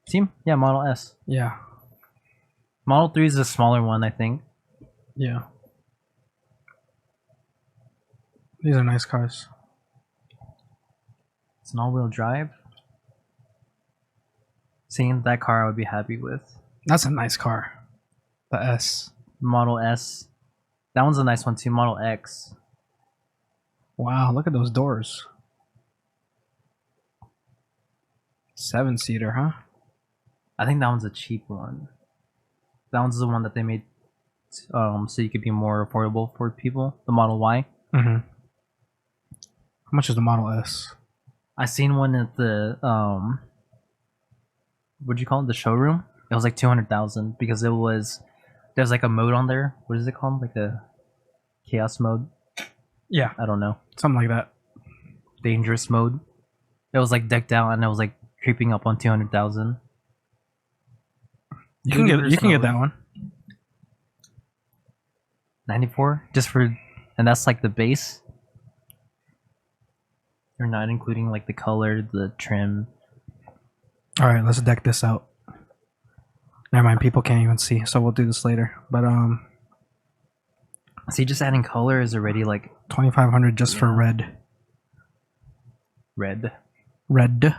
See? Yeah, Model S. Yeah. Model 3 is the smaller one, I think. Yeah. These are nice cars. It's an all-wheel drive. Seeing that car, I would be happy with. That's a nice car. The S. Model S. That one's a nice one too. Model X. Wow, look at those doors. 7-seater, huh? I think that one's a cheap one. That one's the one that they made so you could be more affordable for people. The Model Y. Mm-hmm. How much is the Model S? I seen one at the what'd you call it? The showroom. It was like 200,000 because there's like a mode on there. What is it called? Like a chaos mode. Yeah, I don't know. something like that. Dangerous mode. It was like decked out and it was like creeping up on 200,000. You can get that one. 94 just for, and that's like the base. You're not including like the color, the trim. All right, let's deck this out. Never mind, people can't even see, so we'll do this later. But See, just adding color is already like 2,500 just for red. red. Red.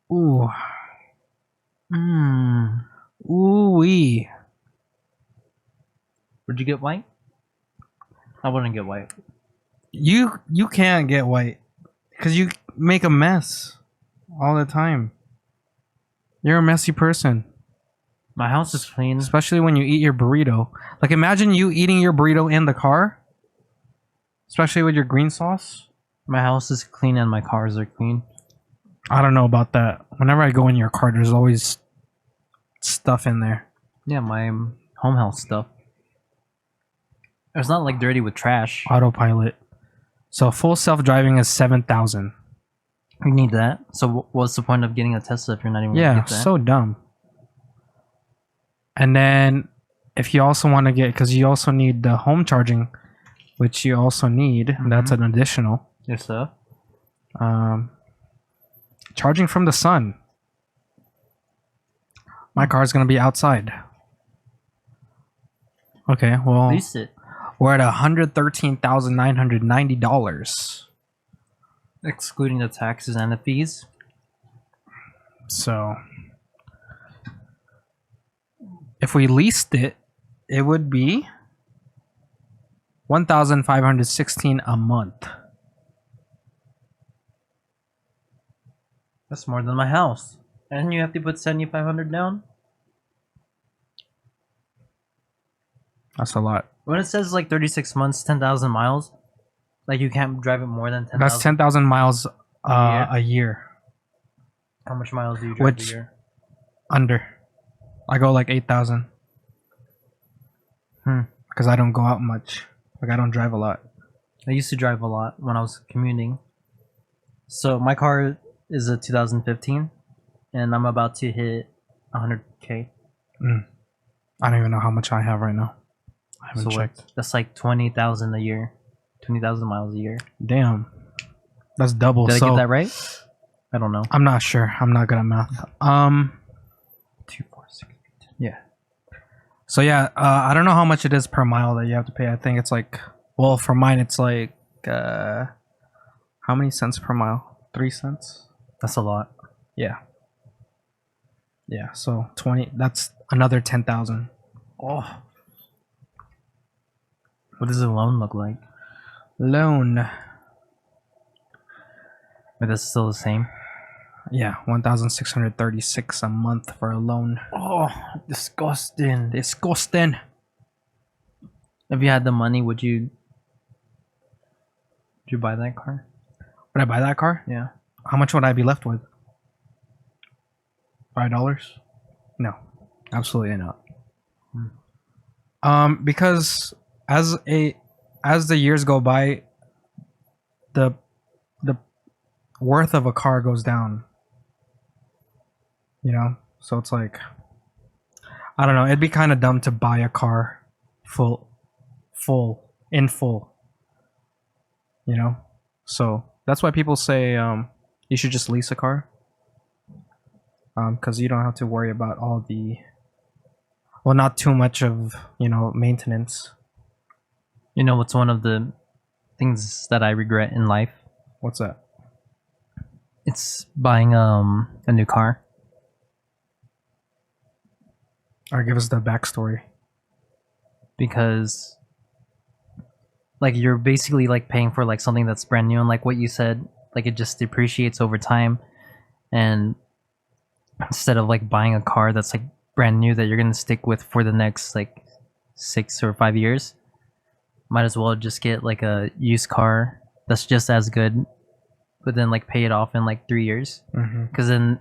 Ooh. Ooh wee. Would you get white? I wouldn't get white. You can't get white because you make a mess all the time. You're a messy person, My house is clean. especially when you eat your burrito. Like imagine you eating your burrito in the car, especially with your green sauce. My house is clean and my cars are clean. I don't know about that. Whenever I go in your car, there's always stuff in there. Yeah, my home health stuff. It's not like dirty with trash. Autopilot. So full self-driving is 7,000. You need that. So what's the point of getting a Tesla if you're not even gonna Yeah, get that? so dumb. And then if you also want to get, because you also need the home charging, which you also need, that's an additional. Yes, sir. Charging from the sun. My car's gonna be outside. Okay, well, Lease it. we're at $113,990. Excluding the taxes and the fees. So, if we leased it, it would be $1,516 a month. That's more than my house. And you have to put 7,500 down? That's a lot. When it says like 36 months, 10,000 miles, like you can't drive it more than 10,000. That's 10,000 miles a year. How much miles do you drive Which- a year? Under. I go like 8,000. Because I don't go out much. Like I don't drive a lot. I used to drive a lot when I was commuting. So my car is a 2015, and I'm about to hit 100K. I don't even know how much I have right now. I haven't So checked. that's like 20,000 a year, 20,000 miles a year. Damn. That's double. Did I so get that right? I don't know. I'm not sure. I'm not good at math. 2, 4, 6, 8. Yeah. So yeah, I don't know how much it is per mile that you have to pay. I think it's like, well, for mine it's like, how many cents per mile? 3 cents? That's a lot. Yeah. Yeah. So 20. That's another 10,000. Oh. What does a loan look like? Loan. But that's still the same. Yeah, 1,636 a month for a loan. Oh, disgusting. Disgusting. If you had the money, would you buy that car? Would I buy that car? Yeah. How much would I be left with? $5? No, absolutely not. Because as the years go by, the worth of a car goes down. You know, so it's like, I don't know. It'd be kind of dumb to buy a car in full. You know, so that's why people say you should just lease a car. Because you don't have to worry about all the, well, not too much of, maintenance. You know what's one of the things that I regret in life? What's that? It's buying a new car. Or give us the backstory. Because like you're basically like paying for like something that's brand new, and like what you said, like it just depreciates over time. And instead of like buying a car that's like brand new that you're gonna stick with for the next like 6 or 5 years, might as well just get like a used car that's just as good, but then like pay it off in like 3 years. Because then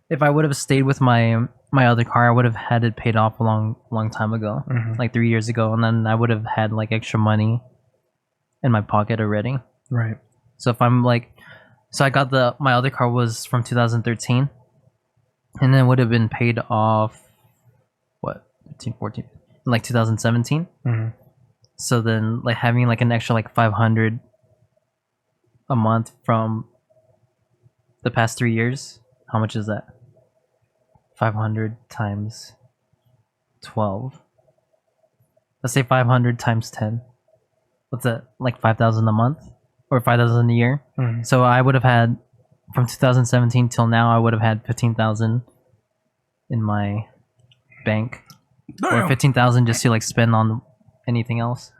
if I would have stayed with my other car, I would have had it paid off a long time ago, like 3 years ago, and then I would have had like extra money in my pocket already. Right. So if I'm like, so I got my other car was from 2013, and then would have been paid off, what, 15, 14, in like 2017. Mm-hmm. So then like having like an extra like 500 a month from the past 3 years, how much is that? 500 times 12. Let's say 500 times 10. What's that? Like 5,000 a month or 5,000 a year? Mm-hmm. So I would have had from 2017 till now I would have had 15,000 in my bank, or 15,000 just to like spend on anything else.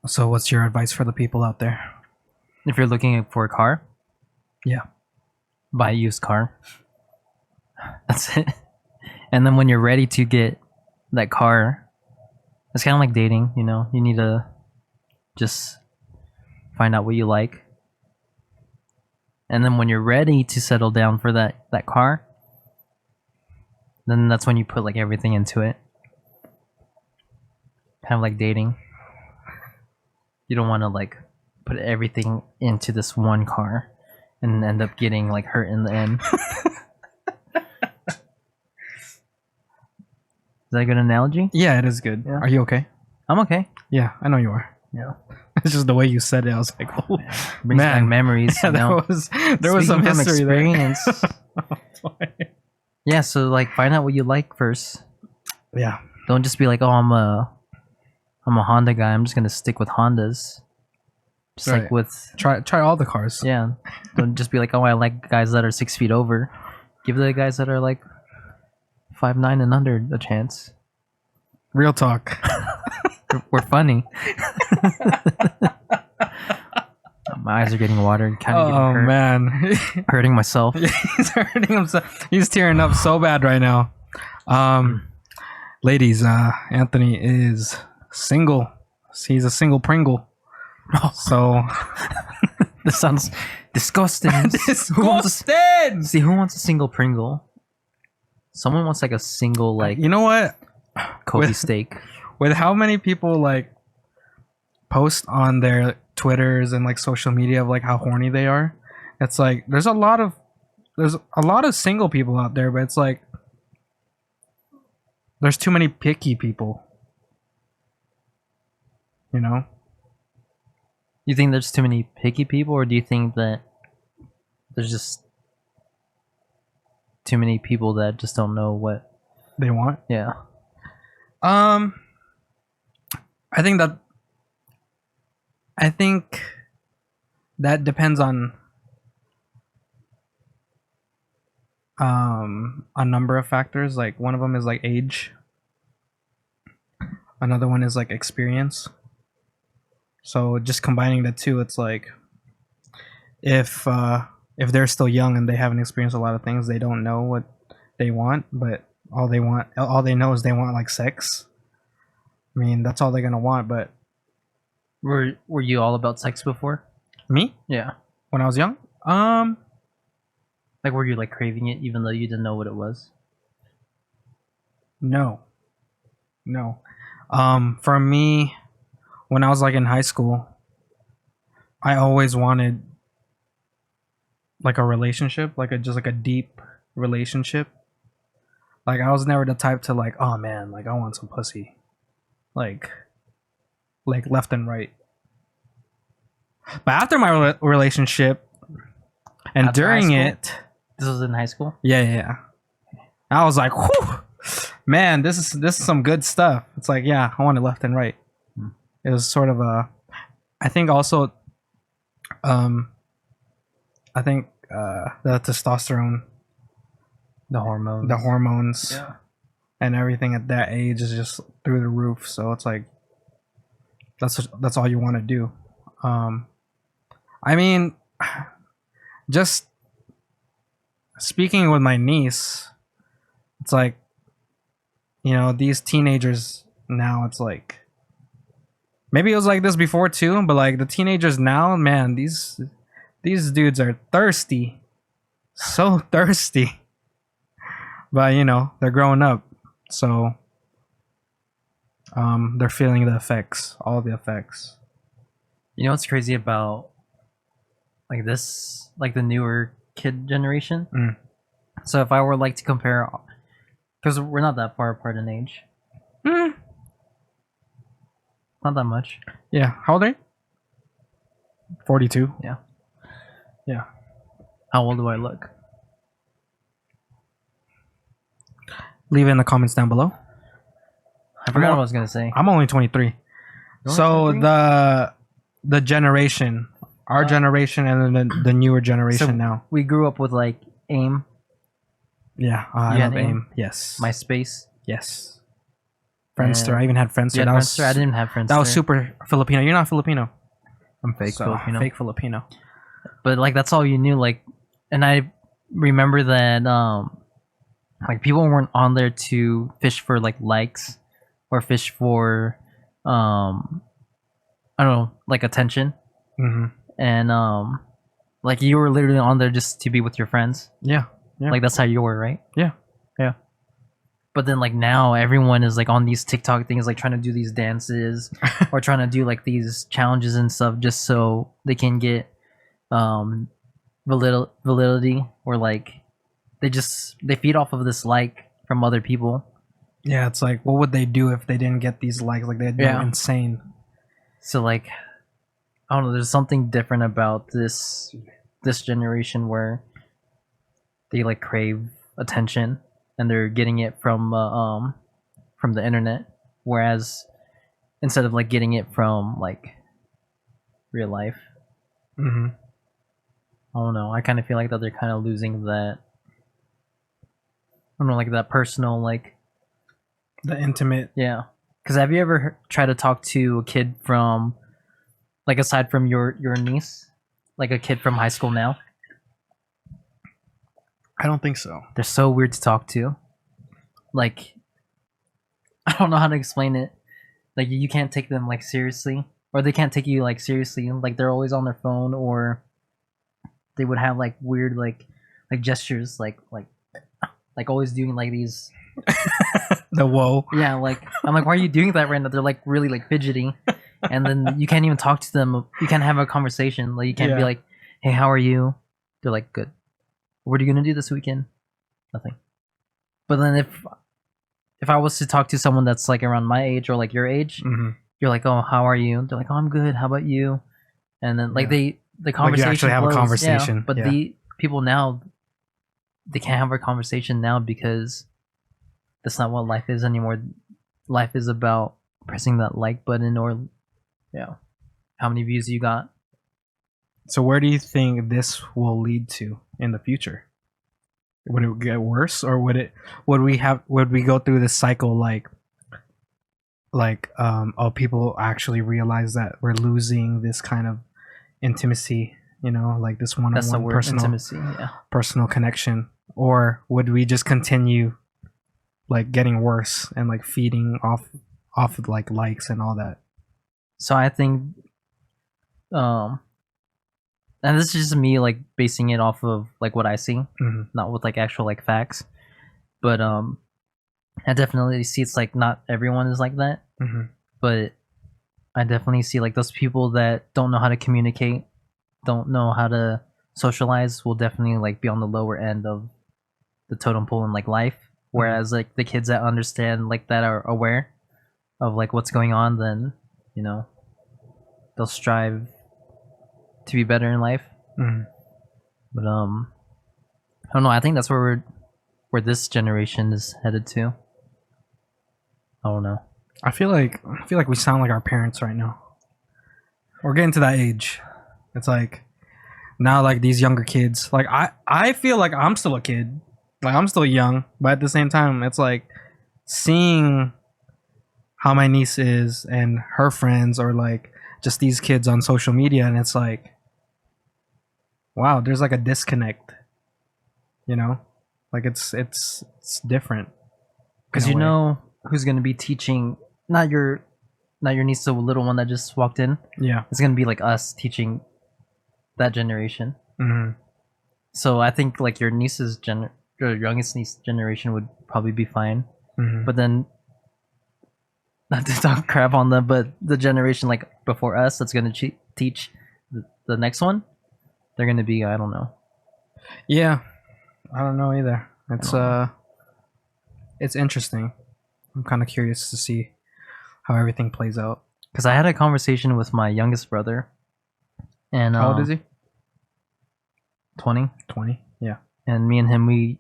So what's your advice for the people out there? If you're looking for a car, Yeah. buy a used car. That's it. And then when you're ready to get that car, it's kind of like dating, you know. You need to just find out what you like. And then when you're ready to settle down for that car, then that's when you put like everything into it. Kind of like dating. You don't want to like put everything into this one car and end up getting like hurt in the end. Is that a good analogy? Yeah, it is good. Yeah. Are you okay? I'm okay. Yeah, I know you are. Yeah. It's just the way you said it. I was like, oh, Brings back man. memories. Yeah, You know? there was some Speaking from history there. experience. Yeah, so like find out what you like first. Yeah. Don't just be like, oh, I'm a Honda guy. I'm just gonna stick with Hondas. Just Right. like with Try all the cars. yeah. Don't just be like, oh, I like guys that are 6 feet over. Give the guys that are like 5'9" and under a chance. Real talk. We're funny. My eyes are getting watered. Kind of Oh getting hurt. man. Hurting myself. He's hurting himself. He's tearing up so bad right now. Ladies, Anthony is single. He's a single Pringle. So This sounds disgusting. Who wants a single Pringle? Someone wants like a single like you know what? Kobe with- steak. With how many people like post on their Twitters and like social media of like how horny they are, it's like there's a lot of single people out there, but it's like there's too many picky people. You know? You think there's too many picky people, or do you think that there's just too many people that just don't know what? They want. Yeah. I think that depends on a number of factors. Like one of them is like age. Another one is like experience. So just combining the two, it's like if they're still young and they haven't experienced a lot of things, they don't know what they want, but all they know is they want like sex. I mean, that's all they're gonna want. But Were you all about sex before? me, Yeah. when I was young, Like, were you like craving it even though you didn't know what it was? no. For me, when I was like in high school, I always wanted like a relationship, like just like a deep relationship. Like I was never the type to like, oh man, like I want some pussy, like left and right. But after my relationship and After high during school? it, This was in high school? yeah, I was like, whew, man, this is some good stuff. It's like, yeah, I want it left and right. It was sort of a, I think also, I think the testosterone, The hormones. the hormones, Yeah. and everything at that age is just through the roof. So it's like, that's all you want to do. I mean, just speaking with my niece, it's like, you know, these teenagers now, it's like, maybe it was like this before too, but like the teenagers now, man, these dudes are thirsty, so thirsty. But you know, they're growing up, so they're feeling the effects, all the effects. You know what's crazy about like this, like the newer kid generation? Mm. So if I were like to compare, because we're not that far apart in age, Mm. not that much. Yeah. How old are you? 42. Yeah. Yeah. How old do I look? Leave it in the comments down below. I forgot all- what I was gonna say. I'm only 23. You're only So 23? the generation, our Uh, generation, and then the newer generation So now. we grew up with like AIM, Yeah, I You love had AIM? AIM. Yes, MySpace. yes. Friendster. And- I even had Friendster. Yeah, that was Friendster. I didn't have Friendster. that was super Filipino. You're not Filipino. I'm fake So, Filipino. Fake Filipino. But like that's all you knew. Like, and I remember that like people weren't on there to fish for like likes or fish for I don't know, like attention. Hmm. And like you were literally on there just to be with your friends. Yeah. Yeah. Like that's how you were, right? Yeah. Yeah. But then like now everyone is like on these TikTok things, like trying to do these dances or trying to do like these challenges and stuff just so they can get validity, or like they feed off of this like from other people. Yeah, it's like, what would they do if they didn't get these likes? Like, they'd go Yeah. insane. So like I don't know, there's something different about this generation where they like crave attention and they're getting it from the internet, whereas instead of like getting it from like real life. Hmm. I don't know. I kind of feel like that they're kind of losing that. I don't know, like that personal, like The intimate. yeah. Because have you ever tried to talk to a kid from, like aside from your niece, like a kid from high school now? I don't think so. They're so weird to talk to. Like, I don't know how to explain it. Like you can't take them like seriously, or they can't take you like seriously. Like they're always on their phone, or they would have like weird like gestures, like always doing like these. The whoa. Yeah, like I'm like, why are you doing that right now? They're like really like fidgety, and then you can't even talk to them. You can't have a conversation. Like you can't be Yeah. like, hey, how are you? They're like, good. What are you gonna do this weekend? Nothing. But then if I was to talk to someone that's like around my age or like your age, Hmm. you're like, oh, how are you? They're like, oh, I'm good. How about you? And then like Yeah. the conversation actually have a flows. Yeah, conversation, but yeah. the people now, they can't have a conversation now because that's not what life is anymore. Life is about pressing that like button, or yeah, how many views you got. So where do you think this will lead to in the future? Would it get worse, or would we go through this cycle like people actually realize that we're losing this kind of intimacy, like this That's the one-on-one word, intimacy. Yeah. personal connection, or would we just continue like getting worse and like feeding off of like likes and all that? So I think, and this is just me like basing it off of like what I see, Mhm. not with like actual like facts. But I definitely see it's like not everyone is like that, Mhm. but I definitely see like those people that don't know how to communicate, don't know how to socialize, will definitely like be on the lower end of the totem pole in like life. Whereas like the kids that understand, like that are aware of like what's going on, then they'll strive to be better in life. Mhm. But I don't know. I think that's where this generation is headed to. I don't know. I feel like we sound like our parents right now. We're getting to that age. It's like now, like these younger kids. Like I feel like I'm still a kid. Like I'm still young, but at the same time, it's like seeing how my niece is and her friends, or like just these kids on social media, and it's like, wow, there's like a disconnect. Like it's different. Because in a you way. know who's gonna be teaching, not your niece, the little one that just walked in. Yeah. It's gonna be like us teaching that generation. Hmm. So I think like your youngest niece generation would probably be fine. Hmm. But then not to talk crap on them, but the generation like before us that's gonna teach the next one, they're gonna be, I don't know. Yeah, I don't know either. don't It's interesting. I'm kind of curious to see how everything plays out. Because I had a conversation with my youngest brother, and How old is he? 20, 20. Yeah. and me and him, we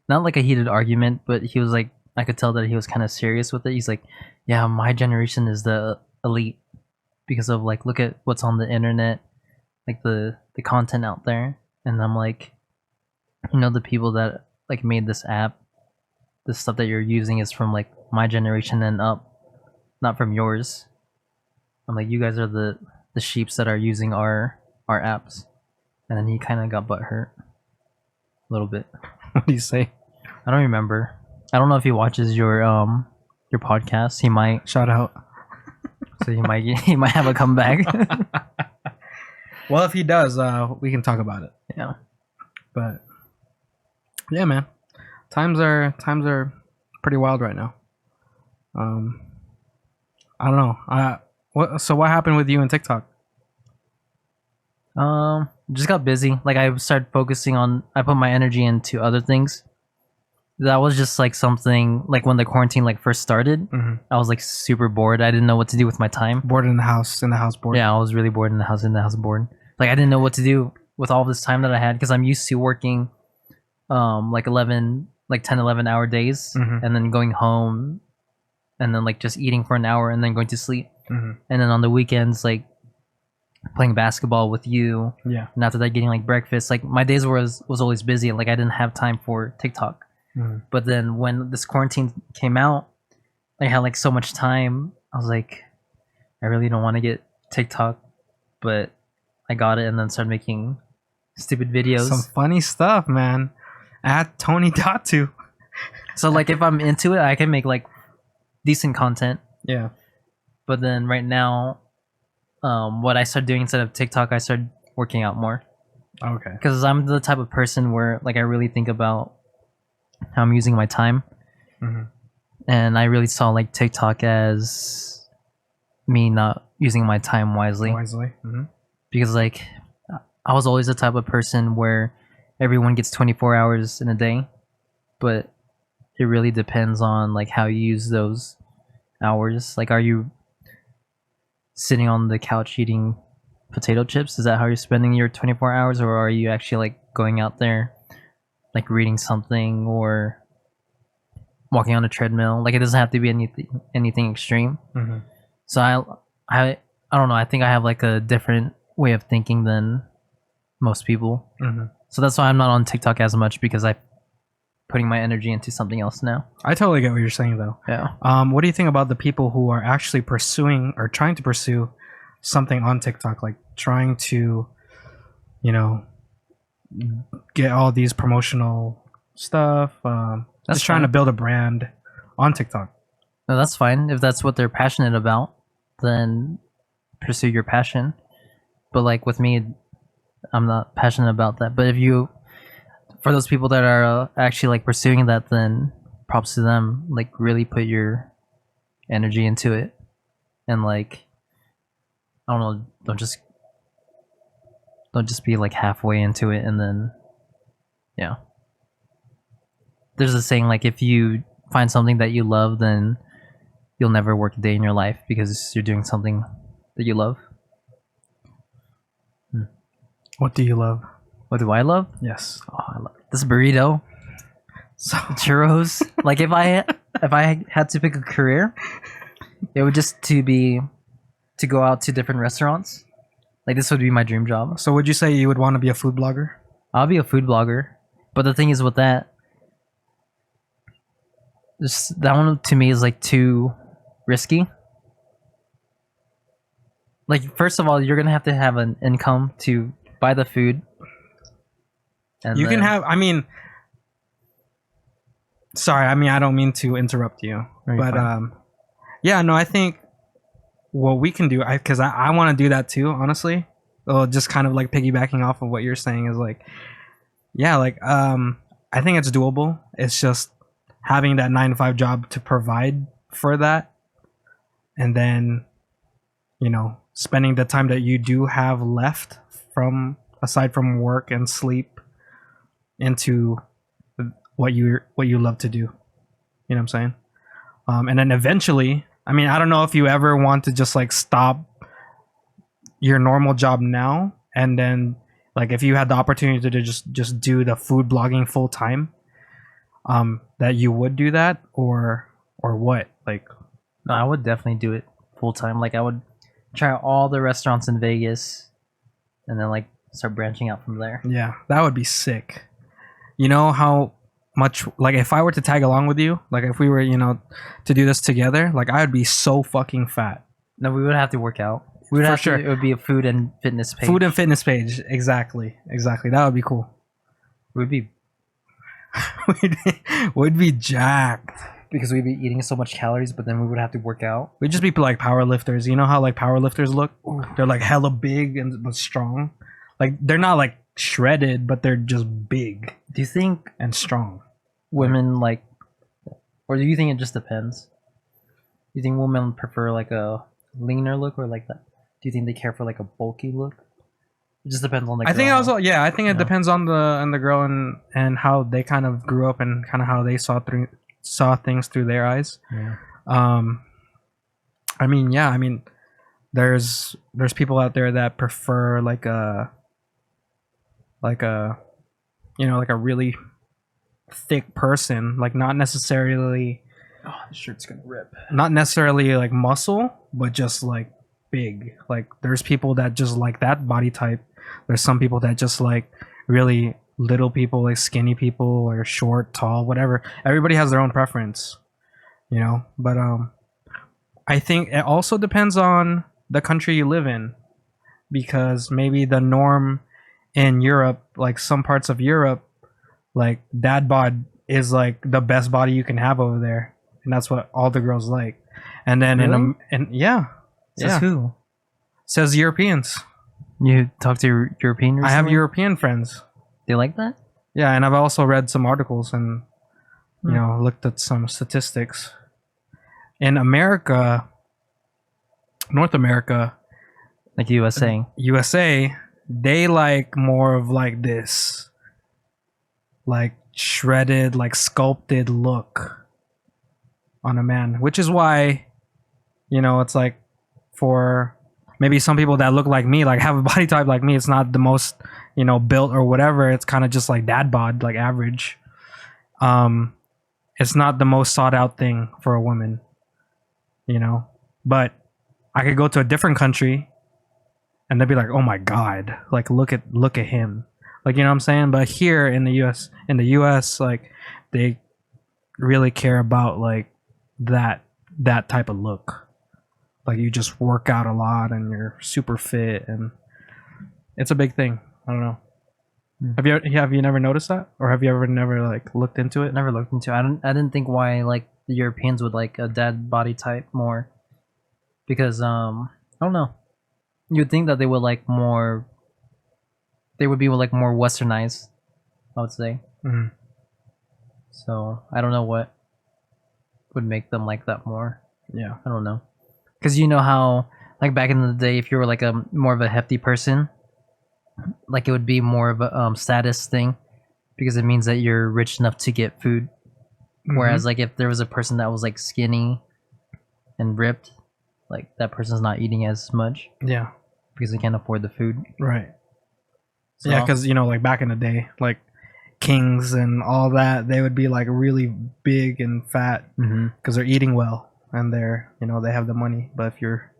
not like a heated argument, but he was like, I could tell that he was kind of serious with it. He's like, yeah, my generation is the elite because of like, look at what's on the internet, like the content out there. And I'm like, the people that like made this app, the stuff that you're using is from like my generation and up, not from yours. I'm like, you guys are the sheeps that are using our apps. And then he kind of got butthurt a little bit. What do you say? I don't remember. I don't know if he watches your podcast. He might. Shout out. So he might have a comeback. Well, if he does, we can talk about it. Yeah. But yeah, man, times are pretty wild right now. I don't know. So what happened with you and TikTok? Just got busy. Like I started focusing on. I put my energy into other things. That was just like something like when the quarantine like first started. Mm-hmm. I was like super bored. I didn't know what to do with my time. Bored in the house bored. Yeah, I was really bored in the house bored. Like I didn't know what to do with all this time that I had because I'm used to working like 10 11 hour days Mhm. and then going home and then like just eating for an hour and then going to sleep. Mhm. And then on the weekends like playing basketball with you, Yeah. and after that getting like breakfast. Like my days was always busy and like I didn't have time for TikTok. Mhm. But then when this quarantine came out, I had like so much time. I was like, I really don't want to get TikTok, but I got it and then started making stupid videos. Some funny stuff, man. At Tony Datu. So like if I'm into it, I can make like decent content. Yeah. But then right now, what I started doing instead of TikTok, I started working out more. Okay. Because I'm the type of person where like I really think about how I'm using my time. Mm-hmm. And I really saw like TikTok as me not using my time wisely. Mm-hmm. Because like I was always the type of person where everyone gets 24 hours in a day, but it really depends on like how you use those hours. Like are you sitting on the couch eating potato chips? Is that how you're spending your 24 hours, or are you actually like going out there like reading something or walking on a treadmill? Like it doesn't have to be anything extreme. Mm-hmm. So I don't know, I think I have like a different way of thinking than most people. Mm-hmm. So that's why I'm not on TikTok as much, because I'm putting my energy into something else now. I totally get what you're saying, though. Yeah. What do you think about the people who are actually pursuing or trying to pursue something on TikTok, like trying to, get all these promotional stuff, That's just trying fine. to build a brand on TikTok? No, that's fine. If that's what they're passionate about, then pursue your passion. But like with me, I'm not passionate about that. But for those people that are actually like pursuing that, then props to them. Like really put your energy into it, and like I don't know, don't just be like halfway into it and then yeah. There's a saying like if you find something that you love, then you'll never work a day in your life because you're doing something that you love. What do you love? What do I love? Yes. Oh, I love this burrito. So Churros. Like if I had to pick a career, it would just to go out to different restaurants. Like this would be my dream job. would you say you would want to be a food blogger? I'll be a food blogger. But the thing is with that, that one to me is like too risky. Like first of all, you're gonna have to have an income to buy the food. And You can then- have. I mean, sorry. I mean, I don't mean to interrupt you, No, you're but fine. yeah. No, I think what we can do, because I want to do that too. Honestly, well, just kind of like piggybacking off of what you're saying is like, yeah, like I think it's doable. It's just having that 9 to 5 job to provide for that. and then, spending the time that you do have left from aside from work and sleep into what you love to do. You know what I'm saying? And then eventually, I mean, I don't know if you ever want to just like stop your normal job now, and then like if you had the opportunity to just do the food blogging full time, that you would do that, or what? Like, No, I would definitely do it full time. Like I would try all the restaurants in Vegas, and then like start branching out from there. yeah, that would be sick. You know how much, like, if I were to tag along with you, like if we were, to do this together, like I would be so fucking fat. No, we would have to work out. We would For have sure. to. It would be a food and fitness page. Food and fitness page, exactly. That would be cool. We'd be We'd be jacked. because we'd be eating so much calories, but then we would have to work out. We'd just be like power lifters. You know how like power lifters look? They're like hella big and but strong. Like they're not like shredded, but they're just big Do you think and strong. women like, or do you think it just depends? Do you think women prefer like a leaner look or like that? Do you think they care for like a bulky look? It just depends on the girl. I think also, yeah, I think it Yeah. depends on the girl and how they kind of grew up and kind of how they saw things through their eyes. Yeah. I mean, yeah, I mean, there's people out there that prefer like a like a really thick person, like not necessarily The shirt's gonna rip. like muscle, but just like big. Like there's people that just like that body type. There's some people that just like really little people, like skinny people or short, tall, whatever. Everybody has their own preference, but I think it also depends on the country you live in, because maybe the norm in Europe, like some parts of Europe, like dad bod is like the best body you can have over there, and that's what all the girls like. And then Really? yeah, Says yeah, who? says Europeans. You talk to European? I have recently? European friends. They like that? Yeah, and I've also read some articles and Hmm. looked at some statistics. In America, North America, Like USA. USA, they like more of like this, like shredded, like sculpted look on a man, which is why, it's like for maybe some people that look like me, like have a body type like me, it's not the most, built or whatever. It's kind of just like dad bod, like average. It's not the most sought out thing for a woman, but I could go to a different country and they'd be like, "Oh my god, like look at him." Like, you know what I'm saying? But here in the US, like they really care about like that type of look. Like you just work out a lot and you're super fit, and it's a big thing. I don't know. Have you never noticed that, or have you ever never like looked into I it? never looked into it. I didn't think why like the Europeans would like a dad body type more. Because I don't know. You'd think that they would like more, they would be like more westernized, I would say. Mhm. So I don't know what would make them like that more. Yeah. I don't know. Because you know how, like back in the day, if you were like a more of a hefty person, like it would be more of a status thing, because it means that you're rich enough to get food. Whereas like if there was a person that was like skinny and ripped, like that person's not eating as much Yeah. because they can't afford the food. Right. So, Yeah, because like back in the day, like kings and all that, they would be like really big and fat Mhm. because they're eating well and they're they have the money. But if you're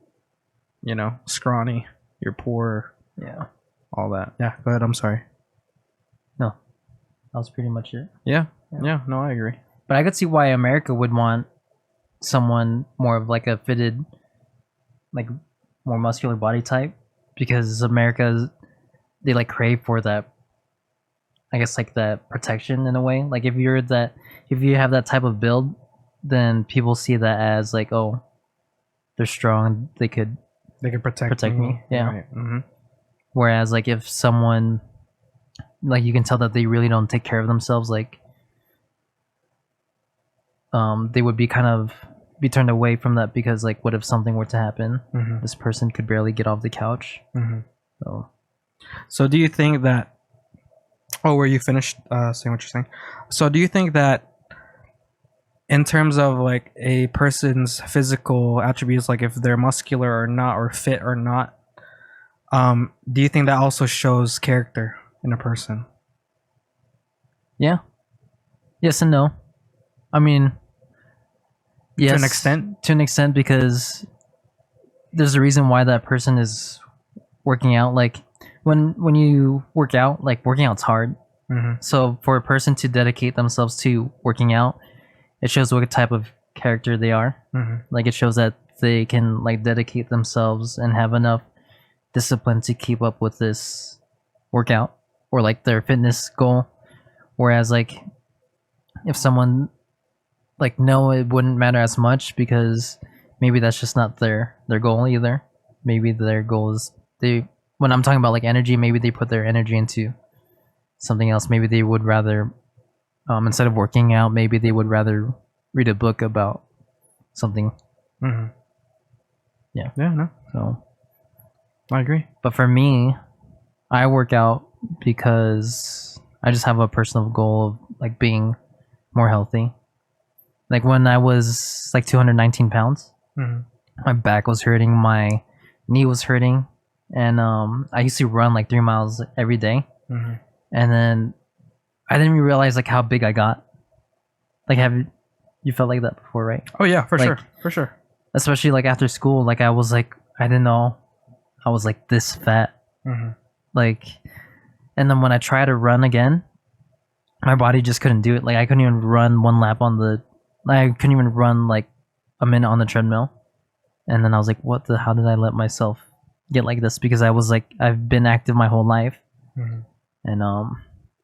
scrawny, you're poor, yeah, all that. Yeah. Go ahead. I'm sorry. no, that was pretty much it. Yeah. Yeah. No, I agree. But I could see why America would want someone more of like a fitted, like more muscular body type, because America's, they like crave for that, I guess, like that protection in a way. Like if you have that type of build, then people see that as like, oh, they're strong, they could. They can protect me, yeah. Right. Hmm. Whereas like if someone, like you can tell that they really don't take care of themselves, like they would be kind of be turned away from that because like what if something were to happen? Mhm. This person could barely get off the couch. Mhm. So So do you think that? Oh, were you finished saying what you're saying? So do you think that in terms of like a person's physical attributes, like if they're muscular or not, or fit or not, do you think that also shows character in a person? yeah, yes and no. I mean, yes, To an extent? To an extent, because there's a reason why that person is working out. Like when you work out, like working out's hard. Mm-hmm. So for a person to dedicate themselves to working out, it shows what type of character they are. Mm-hmm. Like it shows that they can like dedicate themselves and have enough discipline to keep up with this workout or like their fitness goal. Whereas like if someone like no, it wouldn't matter as much because maybe that's just not their goal either. Maybe their goal is they when I'm talking about like energy, maybe they put their energy into something else. Maybe they would rather instead of working out, maybe they would rather read a book about something. Mm-hmm. Yeah. Yeah, no, So I agree. but for me, I work out because I just have a personal goal of like being more healthy. Like when I was like 219 pounds, Mm-hmm. my back was hurting, my knee was hurting, and I used to run like 3 miles every day, Mm-hmm. and then I didn't even realize like how big I got. Like have you felt like that before, right? Oh yeah, for Like- sure, for sure. Especially like after school, like I was like I didn't know I was like this fat. Mm-hmm. Like, and then when I tried to run again, my body just couldn't do it. Like I couldn't even run one lap on the I couldn't even run like a minute on the treadmill. And then I was like, what the how did I let myself get like this? Because I was like I've been active my whole life. Mm-hmm. And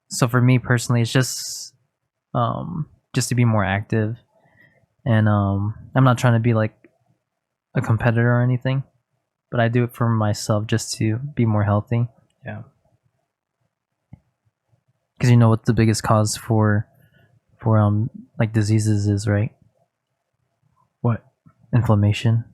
so for me personally it's just to be more active. And I'm not trying to be like a competitor or anything, but I do it for myself just to be more healthy. Yeah. Because you know what the biggest cause for like diseases is, right? What? Inflammation.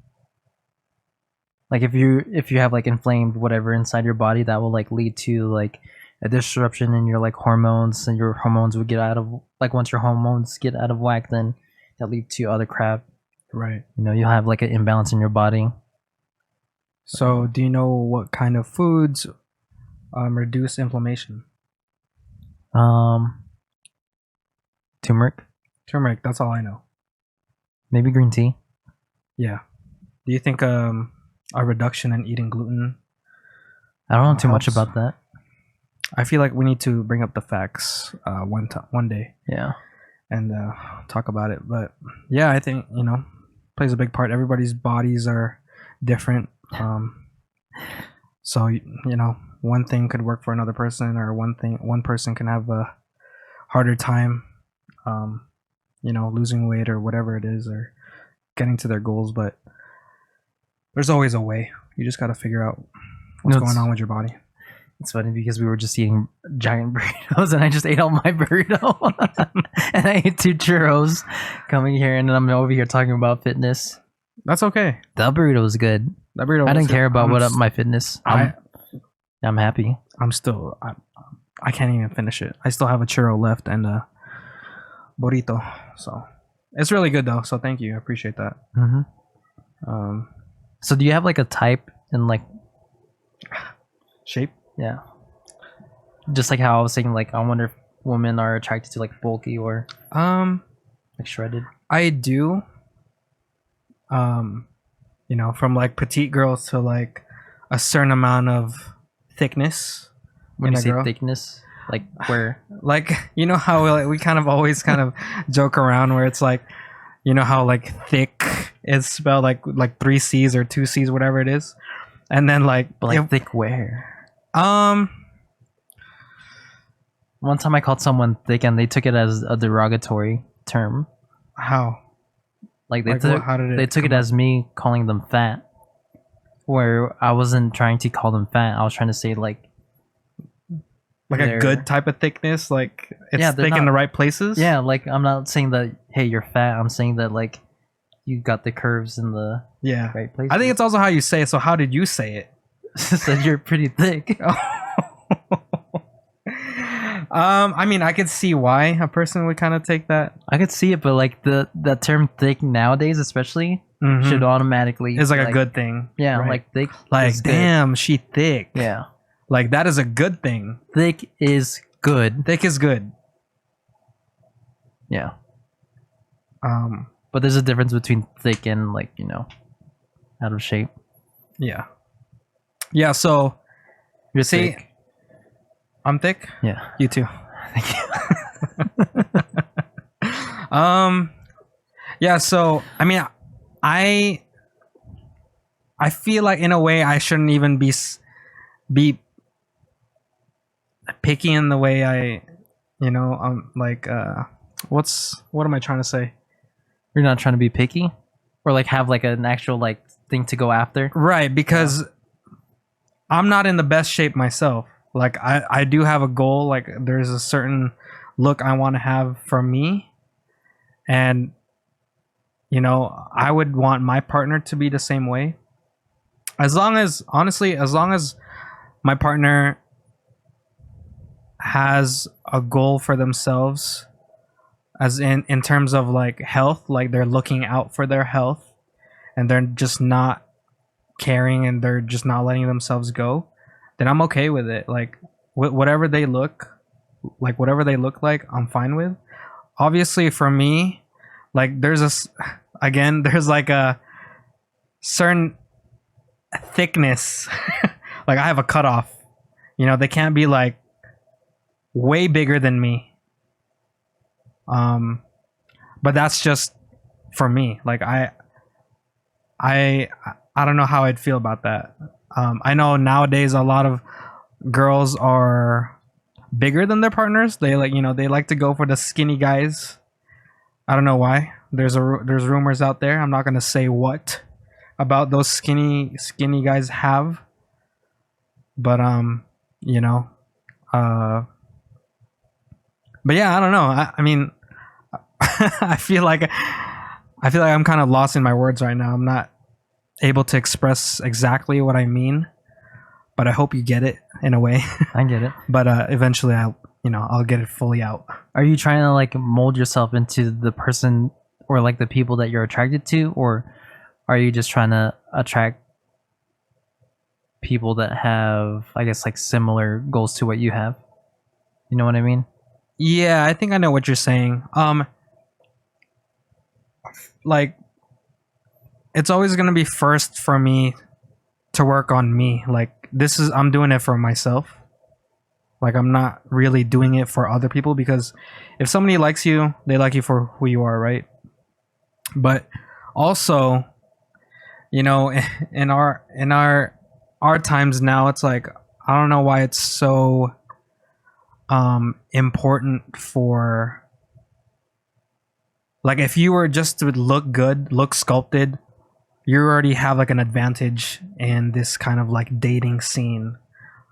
Like if you have like inflamed whatever inside your body, that will like lead to like a disruption in your like hormones, and your hormones would get out of like once your hormones get out of whack, then that lead to other crap. Right. You know, you'll have like an imbalance in your body. So, do you know what kind of foods reduce inflammation? Turmeric, Turmeric. That's all I know. maybe green tea. Yeah. Do you think a reduction in eating gluten? I don't know too much Helps. about that. I feel like we need to bring up the facts one day Yeah. and talk about it. But yeah, I think plays a big part. Everybody's bodies are different. So one thing could work for another person, or one person can have a harder time, losing weight or whatever it is, or getting to their goals. But there's always a way. You just got to figure out what's No, going on with your body. It's funny because we were just eating giant burritos and I just ate all my burrito and I ate 2 churros coming here, and then I'm over here talking about fitness. That's okay. That burrito was good. That burrito. I was didn't care good. about I'm what up s- my fitness. I'm happy. I can't even finish it. I still have a churro left and a burrito. So it's really good though. So thank you. I appreciate that. Mm-hmm. So do you have like a type in like Shape. yeah, just like how I was saying, like I wonder if women are attracted to like bulky or like shredded. I do. From like petite girls to like a certain amount of thickness. When in you a say girl. thickness, like where? Like how we kind of always kind of joke around where it's like, how like thick is spelled like 3 C's or 2 C's, whatever it is, and then like But like thick where? um One time I called someone thick and they took it as a derogatory term. how Like they Like, took how did it they took it come up? as me calling them fat. Where I wasn't trying to call them fat. I was trying to say like like they're- a good type of thickness, like it's Yeah, they're thick in not- the right places. yeah, like I'm not saying that hey you're fat. I'm saying that like you got the curves in the Yeah. right place. I think it's also how you say it. So how did you say it? said you're pretty thick. I mean, I could see why a person would kind of take that. I could see it, but like the term thick nowadays, especially, Mhm. should automatically It's like a good thing. Yeah, right? like thick. Like, is good. damn, she thick. Yeah, Like that is a good thing. thick is good. Thick is good. Yeah, Um, but there's a difference between thick and like out of shape. yeah. Yeah, so You're see, thick. I'm thick. Yeah. You too. Thank you. Yeah, so I mean, I feel like in a way I shouldn't even be picky in the way I, like what am I trying to say? You're not trying to be picky, or like have like an actual like thing to go after. Right, because I'm not in the best shape myself. Like I do have a goal. Like there's a certain look I want to have for me, and I would want my partner to be the same way. As long as my partner has a goal for themselves, as in terms of like health, like they're looking out for their health, and they're just not caring and they're just not letting themselves go, then I'm okay with it. Like whatever they look like, I'm fine with. Obviously for me, like there's like a certain thickness. Like I have a cutoff. They can't be like way bigger than me. But that's just for me. Like I don't know how I'd feel about that. I know nowadays a lot of girls are bigger than their partners. They like to go for the skinny guys. I don't know why. There's rumors out there. I'm not gonna say what about those skinny guys have, but but yeah, I don't know. I mean, I feel like I'm kind of lost in my words right now. I'm not able to express exactly what I mean, but I hope you get it in a way. I get it. But eventually I'll get it fully out. Are you trying to like mold yourself into the person or like the people that you're attracted to, or are you just trying to attract people that have, I guess, like similar goals to what you have? You know what I mean? Yeah, I think I know what you're saying. Like it's always going to be first for me to work on me. Like I'm doing it for myself. Like I'm not really doing it for other people, because if somebody likes you, they like you for who you are, right? But also, in our times now, it's like I don't know why it's so important for, like, if you were just to look good, look sculpted, you already have like an advantage in this kind of like dating scene.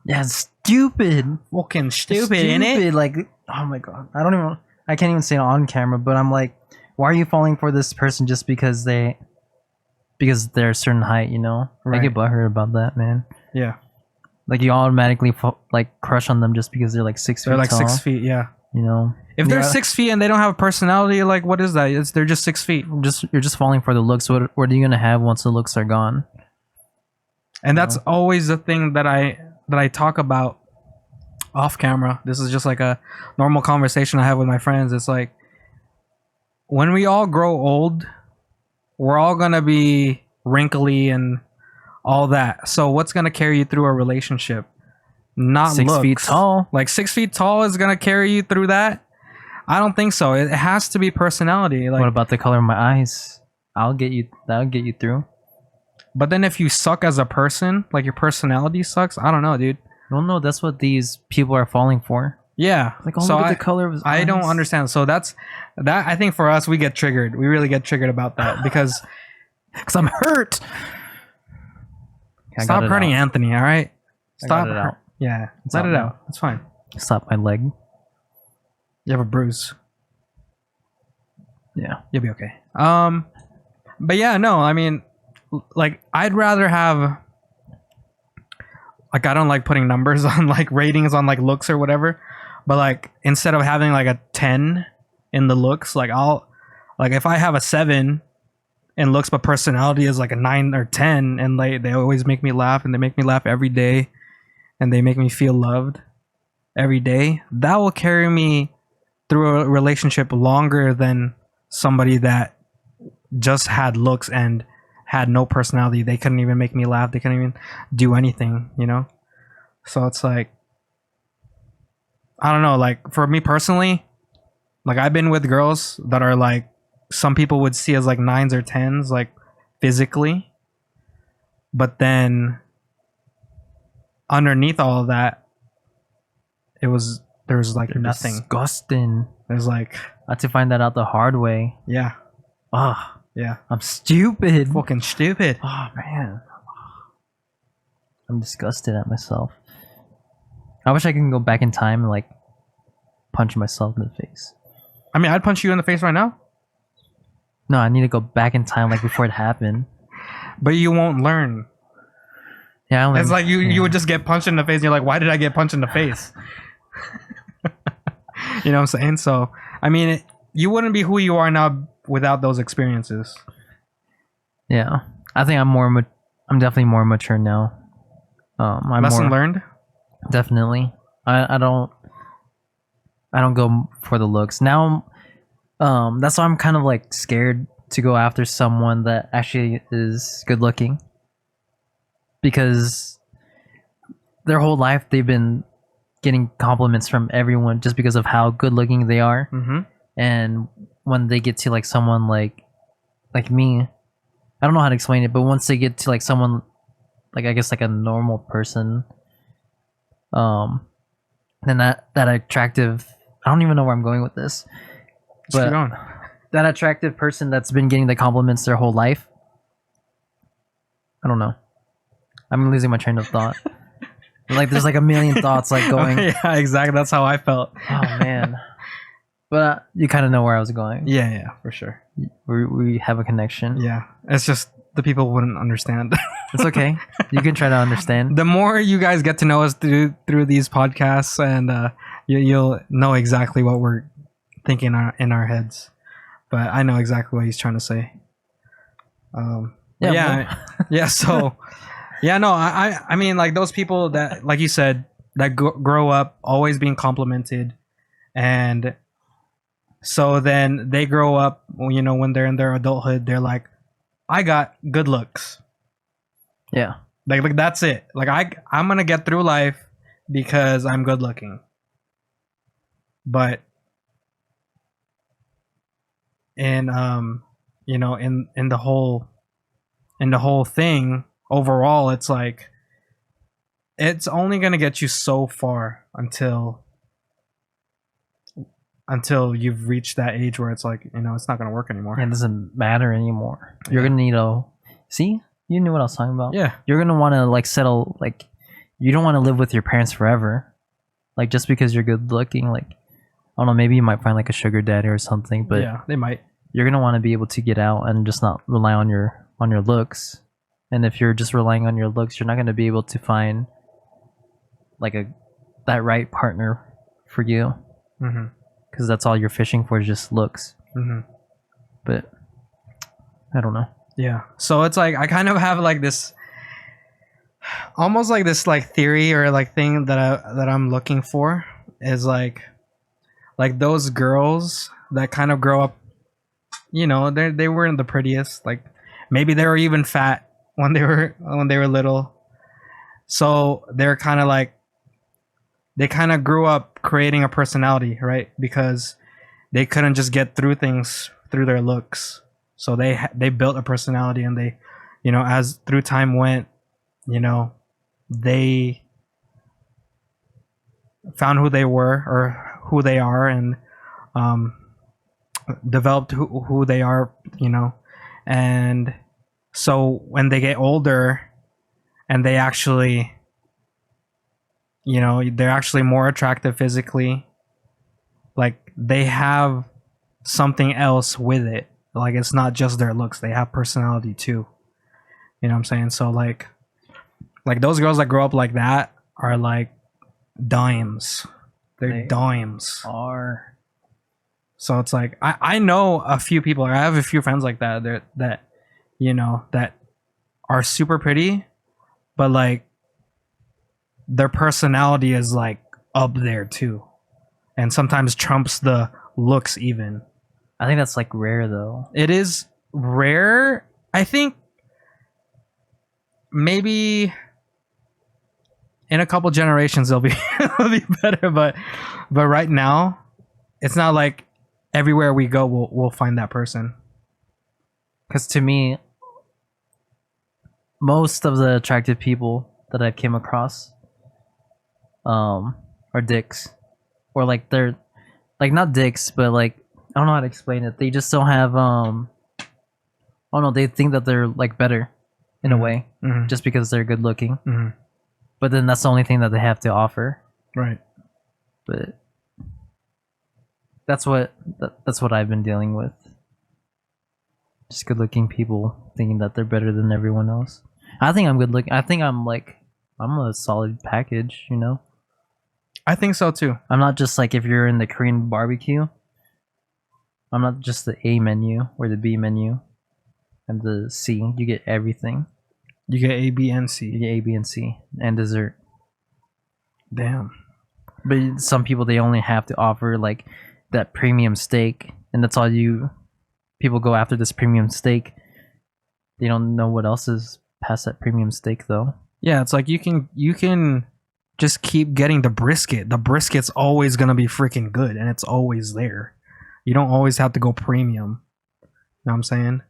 Yeah, it's stupid. Fucking stupid, innit? Like, oh my god, I can't even say it on camera, but I'm like, why are you falling for this person just because they're a certain height? Right. I get butthurt about that, man. Yeah, Like you automatically like crush on them just because they're like 6 feet they're like tall. 6 feet. Yeah. If they're Yeah. 6 feet and they don't have a personality, like what is that? They're just 6 feet, You're just falling for the looks. What are you gonna have once the looks are gone? and that's always the thing that I talk about off camera. This is just like a normal conversation I have with my friends. It's like when we all grow old, we're all gonna be wrinkly and all that. So what's gonna carry you through a relationship? Not 6 looks. feet tall. Like 6 feet tall is gonna carry you through that? I don't think so. It has to be personality. Like, What about the color of my eyes? That'll get you through. but then if you suck as a person, like your personality sucks, I don't know, dude. No, that's what these people are falling for. Yeah. Like, oh, so look at the color of his I don't eyes. understand. So that I think for us, we get triggered. We really get triggered about that because Because I'm hurt. I stop got it hurting out. Anthony. All right. I Stop. got it out. Yeah. It's Let out it now. out. It's fine. Stop my leg. You have a bruise. Yeah. You'll be okay. But yeah, no, I mean, like I'd rather have like I don't like putting numbers on like ratings on like looks or whatever, but like instead of having like a 10 in the looks, like I'll like if I have a 7 in looks but personality is like a 9 or 10 and they always make me laugh and they make me laugh every day and they make me feel loved every day, that will carry me through a relationship longer than somebody that just had looks and had no personality. They couldn't even make me laugh. They couldn't even do anything, you know? So it's like, I don't know, like for me personally, like I've been with girls that are like, some people would see as like 9s or 10s, like physically. But then underneath all of that, there's like They're nothing. disgusting. There's like, I had to find that out the hard way. yeah, Oh, yeah. I'm stupid. Fucking stupid. Oh man, I'm disgusted at myself. I wish I could go back in time and like punch myself in the face. I mean, I'd punch you in the face right now, No, I need to go back in time like before it happened. but you won't learn. Yeah, I only, It's like you would just get punched in the face and you're like, why did I get punched in the face? You know what I'm saying? So, I mean, you wouldn't be who you are now without those experiences. Yeah, I think I'm definitely more mature now. I'm Lesson more, learned? definitely. I don't go for the looks now. That's why I'm kind of like scared to go after someone that actually is good looking, because their whole life they've been getting compliments from everyone just because of how good looking they are. Mm-hmm. And when they get to like someone like me, I don't know how to explain it, but once they get to like someone like, I guess like a normal person, then that attractive, I don't even know where I'm going with this, Just keep but going. that attractive person that's been getting the compliments their whole life, I don't know, I'm losing my train of thought. Like there's like a million thoughts like going. Yeah, exactly. That's how I felt. Oh man. But you kind of know where I was going. Yeah, for sure. We have a connection. Yeah, it's just the people wouldn't understand. It's okay. You can try to understand. The more you guys get to know us through these podcasts, and you'll know exactly what we're thinking in our heads. But I know exactly what he's trying to say. Yeah. So, yeah, no, I mean, like those people that, like you said, that grow up always being complimented, and so then they grow up, you know, when they're in their adulthood, they're like, I got good looks. Yeah. Like that's it. Like I'm gonna get through life because I'm good looking. But in you know, in the whole thing overall, it's like it's only gonna get you so far until you've reached that age where it's like, you know, it's not gonna work anymore. It doesn't matter anymore. You're gonna need a. See, you knew what I was talking about. Yeah. You're gonna want to like settle. Like, you don't want to live with your parents forever. Like just because you're good looking, like I don't know, maybe you might find like a sugar daddy or something. But yeah, they might. you're gonna want to be able to get out and just not rely on your looks. And if you're just relying on your looks, you're not gonna be able to find like that right partner for you. Mm-hmm. Because that's all you're fishing for is just looks. Mm-hmm. But I don't know. Yeah. So it's like I kind of have like this almost like this like theory or like thing that I'm looking for is like those girls that kind of grow up, you know, they weren't the prettiest, like maybe they were even fat when they were little. So they're kind of like they kind of grew up creating a personality, right? Because they couldn't just get through things through their looks. So they built a personality, and they, you know, as through time went, you know, they found who they were or who they are, and developed who they are, you know. And so when they get older and they actually, you know, they're actually more attractive physically, like they have something else with it. Like it's not just their looks; they have personality too. You know what I'm saying? So like those girls that grow up like that are like dimes. They're They dimes. are. So it's like I know a few people. I have a few friends like that. That you know that are super pretty, but like their personality is like up there too, and sometimes trumps the looks even. I think that's like rare though. It is rare. I think maybe in a couple generations it'll be it'll be better, but right now it's not like everywhere we go we'll find that person. Because to me, most of the attractive people that I've came across, are dicks, or like they're like not dicks, but like I don't know how to explain it. They just don't have I don't know. They think that they're like better in a way Mm-hmm. just because they're good looking. Mm-hmm. But then that's the only thing that they have to offer. Right. But that's what I've been dealing with. Just good looking people thinking that they're better than everyone else. I think I'm good looking. I think I'm a solid package, you know? I think so too. I'm not just like if you're in the Korean barbecue. I'm not just the A menu or the B menu and the C. You get everything. You get A, B, and You C. get A, B, and C and dessert. Damn. But some people, they only have to offer like that premium steak, and that's all you. People go after this premium steak. They don't know what else is past that premium steak though. Yeah, it's like you can just keep getting the brisket. The brisket's always gonna be freaking good, and it's always there. You don't always have to go premium. You know what I'm saying?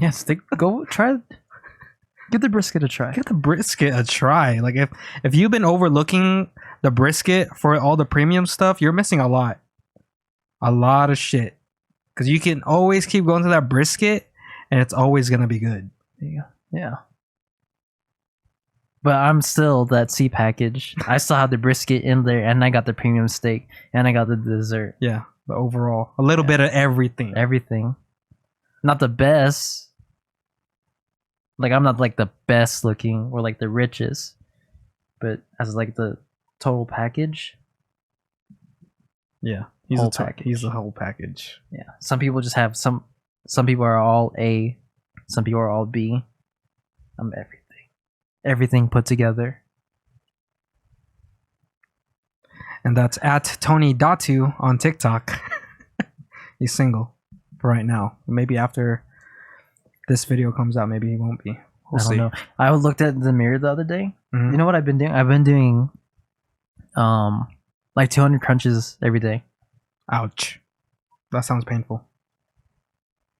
Yes, go try. Give the brisket a try. Give the brisket a try. Like if you've been overlooking the brisket for all the premium stuff, you're missing a lot of shit. Because you can always keep going to that brisket, and it's always gonna be good. Yeah. But I'm still that C package. I still have the brisket in there, and I got the premium steak, and I got the dessert. Yeah, but overall, a little bit of everything. Everything. Not the best. Like I'm not like the best looking or like the richest, but as like the total package. Yeah, Whole package. he's the whole package. Yeah. Some people just have some people are all A, some people are all B. I'm everything. Everything put together. And that's at Tony Datu on TikTok. He's single for right now. Maybe after this video comes out, maybe he won't be. We'll I don't see. know. I looked at the mirror the other day. Mhm. You know what I've been doing? I've been doing like 200 crunches every day. Ouch. That sounds painful.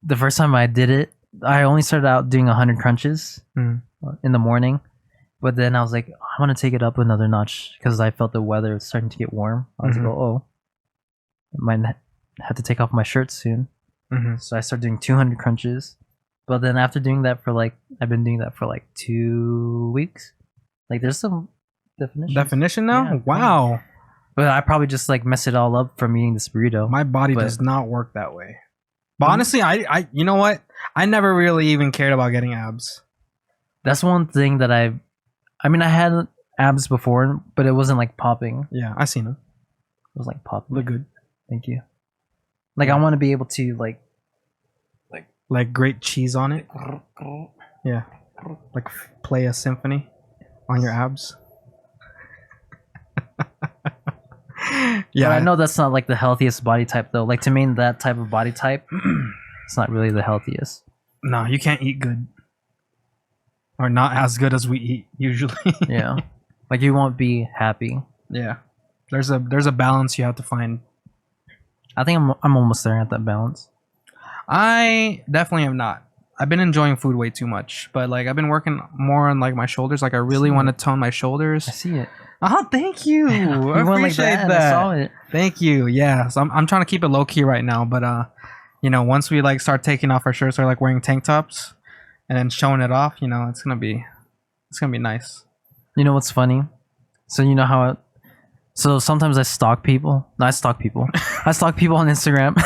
The first time I did it, I only started out doing 100 crunches Mhm. in the morning. But then I was like, I want to take it up another notch because I felt the weather was starting to get warm. I was Mhm. like, oh, I might have to take off my shirt soon. Mm-hmm. So I started doing 200 crunches. But then after doing that for like, I've been doing that for like 2 weeks. Like there's some Definition now? Yeah, Wow. But I probably just like mess it all up from eating this burrito. My body But- does not work that way. But honestly, I you know what? I never really even cared about getting abs. That's one thing that I had abs before, but it wasn't like popping. Yeah, I seen them. It was like popping. Look good. Thank you. Like I want to be able to Like grate cheese on it. Yeah. Like play a symphony on your abs. Yeah, I know that's not like the healthiest body type though. Like to me, that type of body type, it's not really the healthiest. No, you can't eat good. Or not as good as we eat usually. Yeah, like you won't be happy. Yeah. There's a balance you have to find. I think I'm almost there at that balance. I definitely am not. I've been enjoying food way too much, but like I've been working more on like my shoulders. Like I really want to tone my shoulders. I see it. Oh, thank you. I You went like appreciate that. that. I saw it. Thank you. Yeah, so I'm trying to keep it low key right now, but you know, once we like start taking off our shirts or like wearing tank tops and then showing it off, you know, it's gonna be nice. You know what's funny? So you know how so sometimes I stalk people. No, I stalk people. I stalk people on Instagram.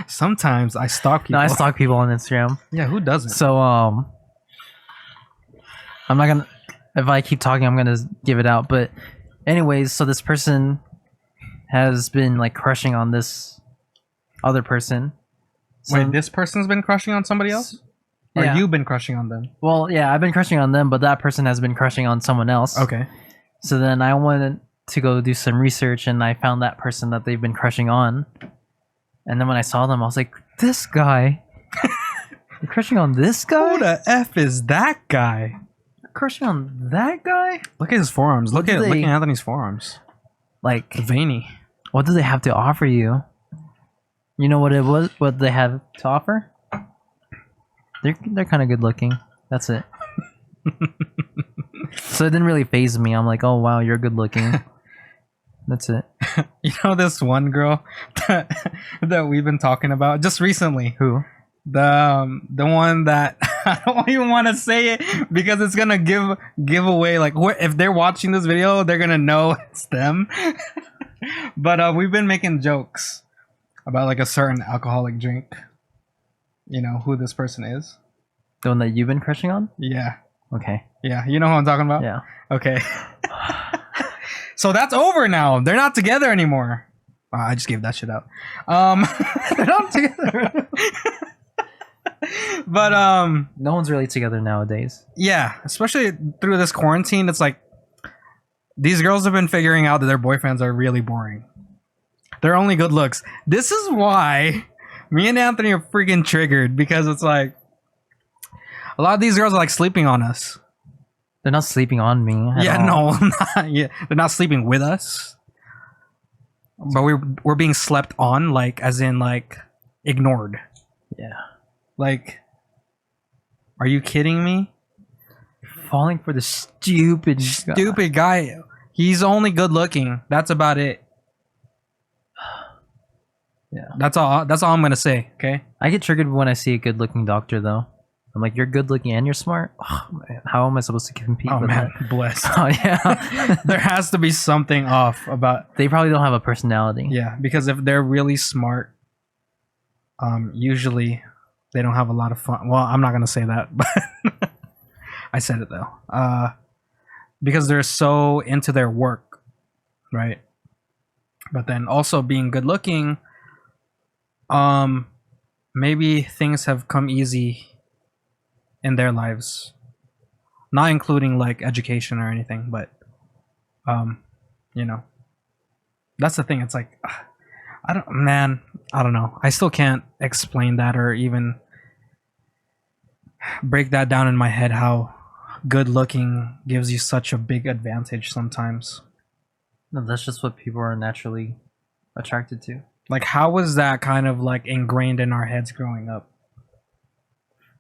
Sometimes I stalk people. No, I stalk people on Instagram. Yeah, who doesn't? So I'm not gonna. If I keep talking, I'm gonna give it out. But anyways, so this person has been like crushing on this other person. So, Wait, this person's been crushing on somebody else? Or yeah. you've been crushing on them? Well, yeah, I've been crushing on them, but that person has been crushing on someone else. Okay. So then I wanted to go do some research, and I found that person that they've been crushing on. And then when I saw them, I was like, "This guy, you're crushing on this guy? Who the F is that guy? You're crushing on that guy? Look at his forearms. Look do at they- Anthony's forearms. Like, Veiny. what do they have to offer you? You know what it was? What they have to offer? They're kind of good looking. That's it. So it didn't really faze me. I'm like, oh wow, you're good looking. That's it. You know this one girl that we've been talking about just recently? Who? The one that I don't even want to say it because it's gonna give away like if they're watching this video, they're gonna know it's them. But we've been making jokes about like a certain alcoholic drink. You know who this person is? The one that you've been crushing on? Yeah, Okay. yeah. You know who I'm talking about? Yeah. Okay. So that's over now. They're not together anymore. I just gave that shit out. They're not together. But No one's really together nowadays. yeah, especially through this quarantine, it's like these girls have been figuring out that their boyfriends are really boring. They're only good looks. This is why me and Anthony are freaking triggered because it's like a lot of these girls are like sleeping on us. They're not sleeping on me. at Yeah, all. no, yeah, they're not sleeping with us, but we're being slept on, like as in like ignored. Yeah. Like, are you kidding me? Falling for the stupid guy. Stupid guy. He's only good looking. That's about it. Yeah. That's all. That's all I'm gonna say. Okay. I get triggered when I see a good looking doctor though. I'm like, you're good looking and you're smart? Oh, man. How am I supposed to compete Oh with man, that? bless. Oh yeah. There has to be something off about. They probably don't have a personality. Yeah, because if they're really smart, usually they don't have a lot of fun. Well, I'm not gonna say that, but I said it though. Because they're so into their work, right? But then also being good looking, maybe things have come easy in their lives, not including like education or anything, but you know, that's the thing. It's like I don't know. I still can't explain that or even break that down in my head how good looking gives you such a big advantage sometimes. No, that's just what people are naturally attracted to. Like how was that kind of like ingrained in our heads growing up?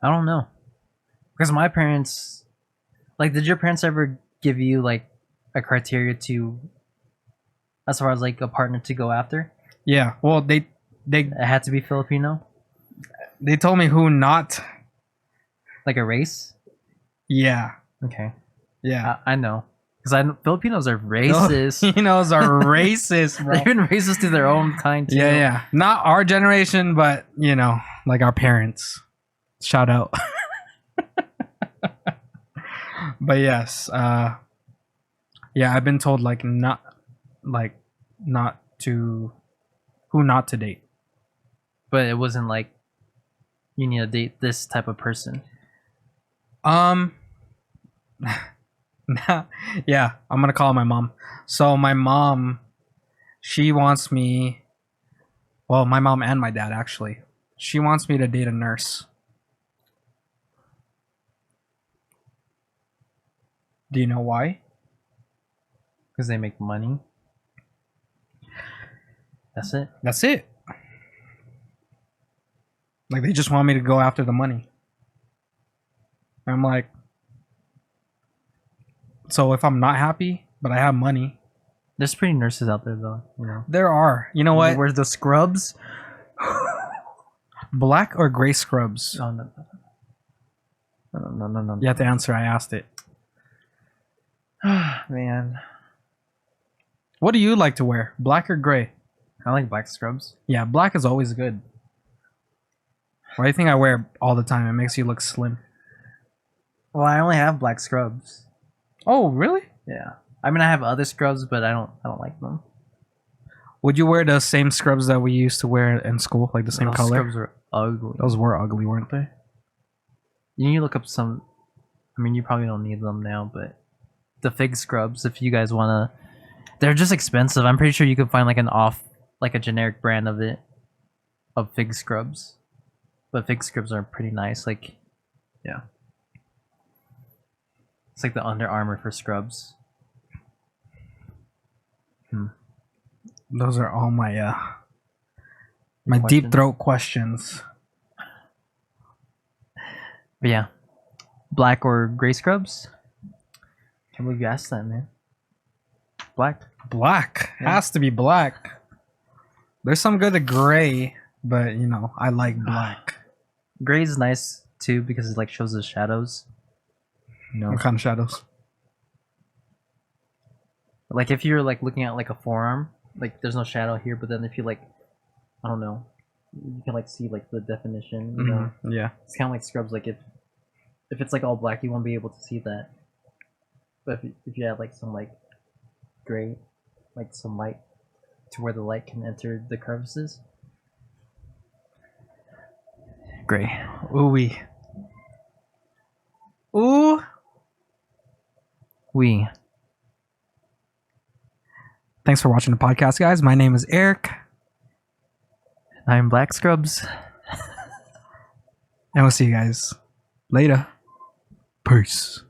I don't know. Because my parents, like, did your parents ever give you like a criteria to, as far as like a partner to go after? Yeah, well they It had to be Filipino, told me who not. like a race. Yeah, Okay, yeah. I know, because Filipinos are racist. Filipinos are racist, bro. They've been racist to their own kind too. Yeah, yeah. Not our generation, but you know, like our parents. Shout out. But yes, yeah, I've been told like not to who not to date. But it wasn't like you need to date this type of person. Yeah, I'm gonna call my mom. So my mom, she wants me. Well, my mom and my dad actually. She wants me to date a nurse. Do you know why? Because they make money. That's it. That's it. Like they just want me to go after the money. And I'm like, so if I'm not happy, but I have money, There's pretty nurses out there though. You know. there are. You know what? Where's the scrubs? Black or gray scrubs? Oh, no. You have to answer. I asked it. Man. What do you like to wear? Black or gray? I like black scrubs. Yeah, black is always good. Why do you think I wear it all the time? It makes you look slim. Well, I only have black scrubs. Oh, really? Yeah. I mean, I have other scrubs, but I don't like them. Would you wear the same scrubs that we used to wear in school, like the same Those color? scrubs are ugly. Those were ugly, weren't they? You need to look up some. I mean, you probably don't need them now, but the fig scrubs, if you guys wanna, they're just expensive. I'm pretty sure you can find like like a generic brand of it, of fig scrubs. But fig scrubs are pretty nice. Like, yeah, it's like the Under Armour for scrubs. Those are all my my Questions? deep throat questions. But yeah, black or gray scrubs. Can't believe you asked that, man. Black. Black Yeah. has to be black. There's some good at gray, but you know I like black. Gray is nice too because it like shows the shadows. You know, What kind of shadows? like if you're like looking at like a forearm, like there's no shadow here, but then if you like, I don't know, you can like see like the definition. You know, Yeah. it's kind of like scrubs. Like if it's like all black, you won't be able to see that. But if you add like some like gray, like some light, to where the light can enter the crevices. Gray. Ooh-wee. Ooh. We. Thanks for watching the podcast, guys. My name is Eric, I'm Black Scrubs. and we'll see you guys later. Peace.